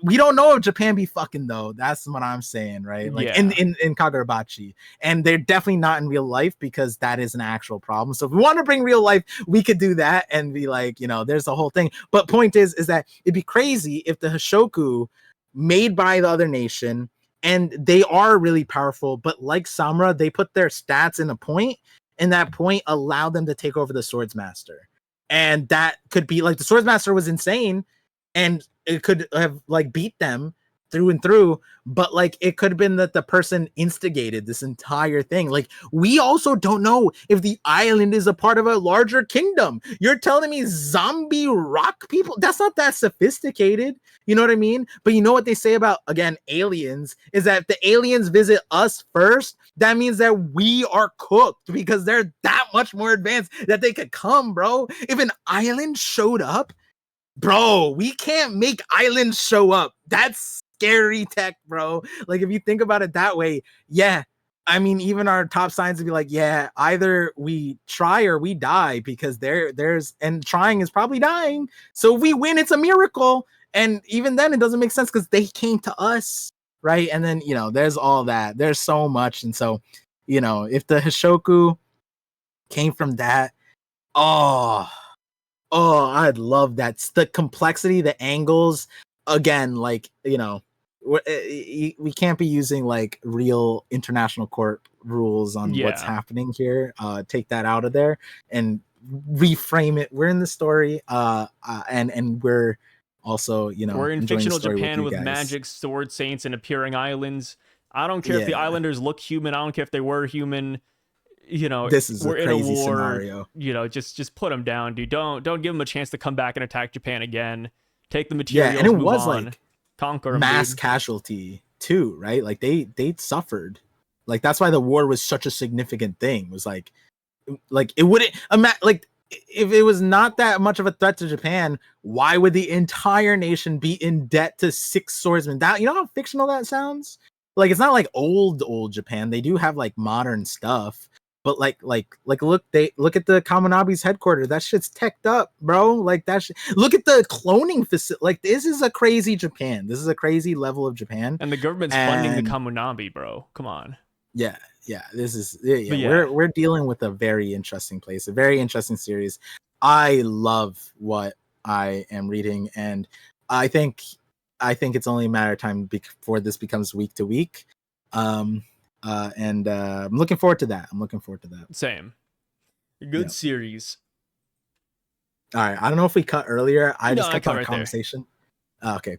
we don't know if Japan be fucking, though. That's what I'm saying, right? Like, in Kagurabachi. And they're definitely not in real life, because that is an actual problem. So if we want to bring real life, we could do that and be like, there's the whole thing. But point is that it'd be crazy if the Hishaku, made by the other nation, and they are really powerful, but like Samura, they put their stats in a point, and that point allowed them to take over the Swordsmaster. And that could be, like, the Swordsmaster was insane, and it could have, like, beat them through and through, but, like, it could have been that the person instigated this entire thing. Like, we also don't know if the island is a part of a larger kingdom. You're telling me zombie rock people? That's not that sophisticated. You know what I mean? But you know what they say about, again, aliens, is that if the aliens visit us first, that means that we are cooked, because they're that much more advanced that they could come, bro. If an island showed up, bro, we can't make islands show up. That's scary tech, bro. Like, if you think about it that way, I mean, even our top science would be like, either we try or we die, because and trying is probably dying. So if we win, it's a miracle. And even then, it doesn't make sense, because they came to us, right? And then, there's all that. There's so much. And so You know, if the Hishaku came from that, oh, I'd love that. It's the complexity, the angles. Again, like, you know, we can't be using like real international court rules on what's happening here. Take that out of there and reframe it. We're in the story, and we're also, you know, we're in enjoying the fictional story Japan with guys. magic, sword saints, and appearing islands. I don't care if the islanders look human. I don't care if they were human. You know, this is we're a crazy in a war scenario. You know, just put them down, dude. Don't give them a chance to come back and attack Japan again. Take the materials, and it move was on, like conquer them, mass dude. casualty too, right? Like they suffered. Like that's why the war was such a significant thing. It was like it wouldn't like if it was not that much of a threat to Japan, why would the entire nation be in debt to 6 swordsmen? That, you know how fictional that sounds? Like it's not like old Japan. They do have like modern stuff, but like look at the Kamunabi's headquarters. That shit's teched up, bro. Like that look at the cloning facility. Like this is a crazy Japan. This is a crazy level of Japan. And the government's funding the Kamunabi, bro. Come on. Yeah, this is we're dealing with a very interesting place, a very interesting series. I love what I am reading, and I think it's only a matter of time before this becomes week to week. And I'm looking forward to that. Same. Good series. All right, I don't know if we cut earlier. I just kept cut our right conversation. Okay,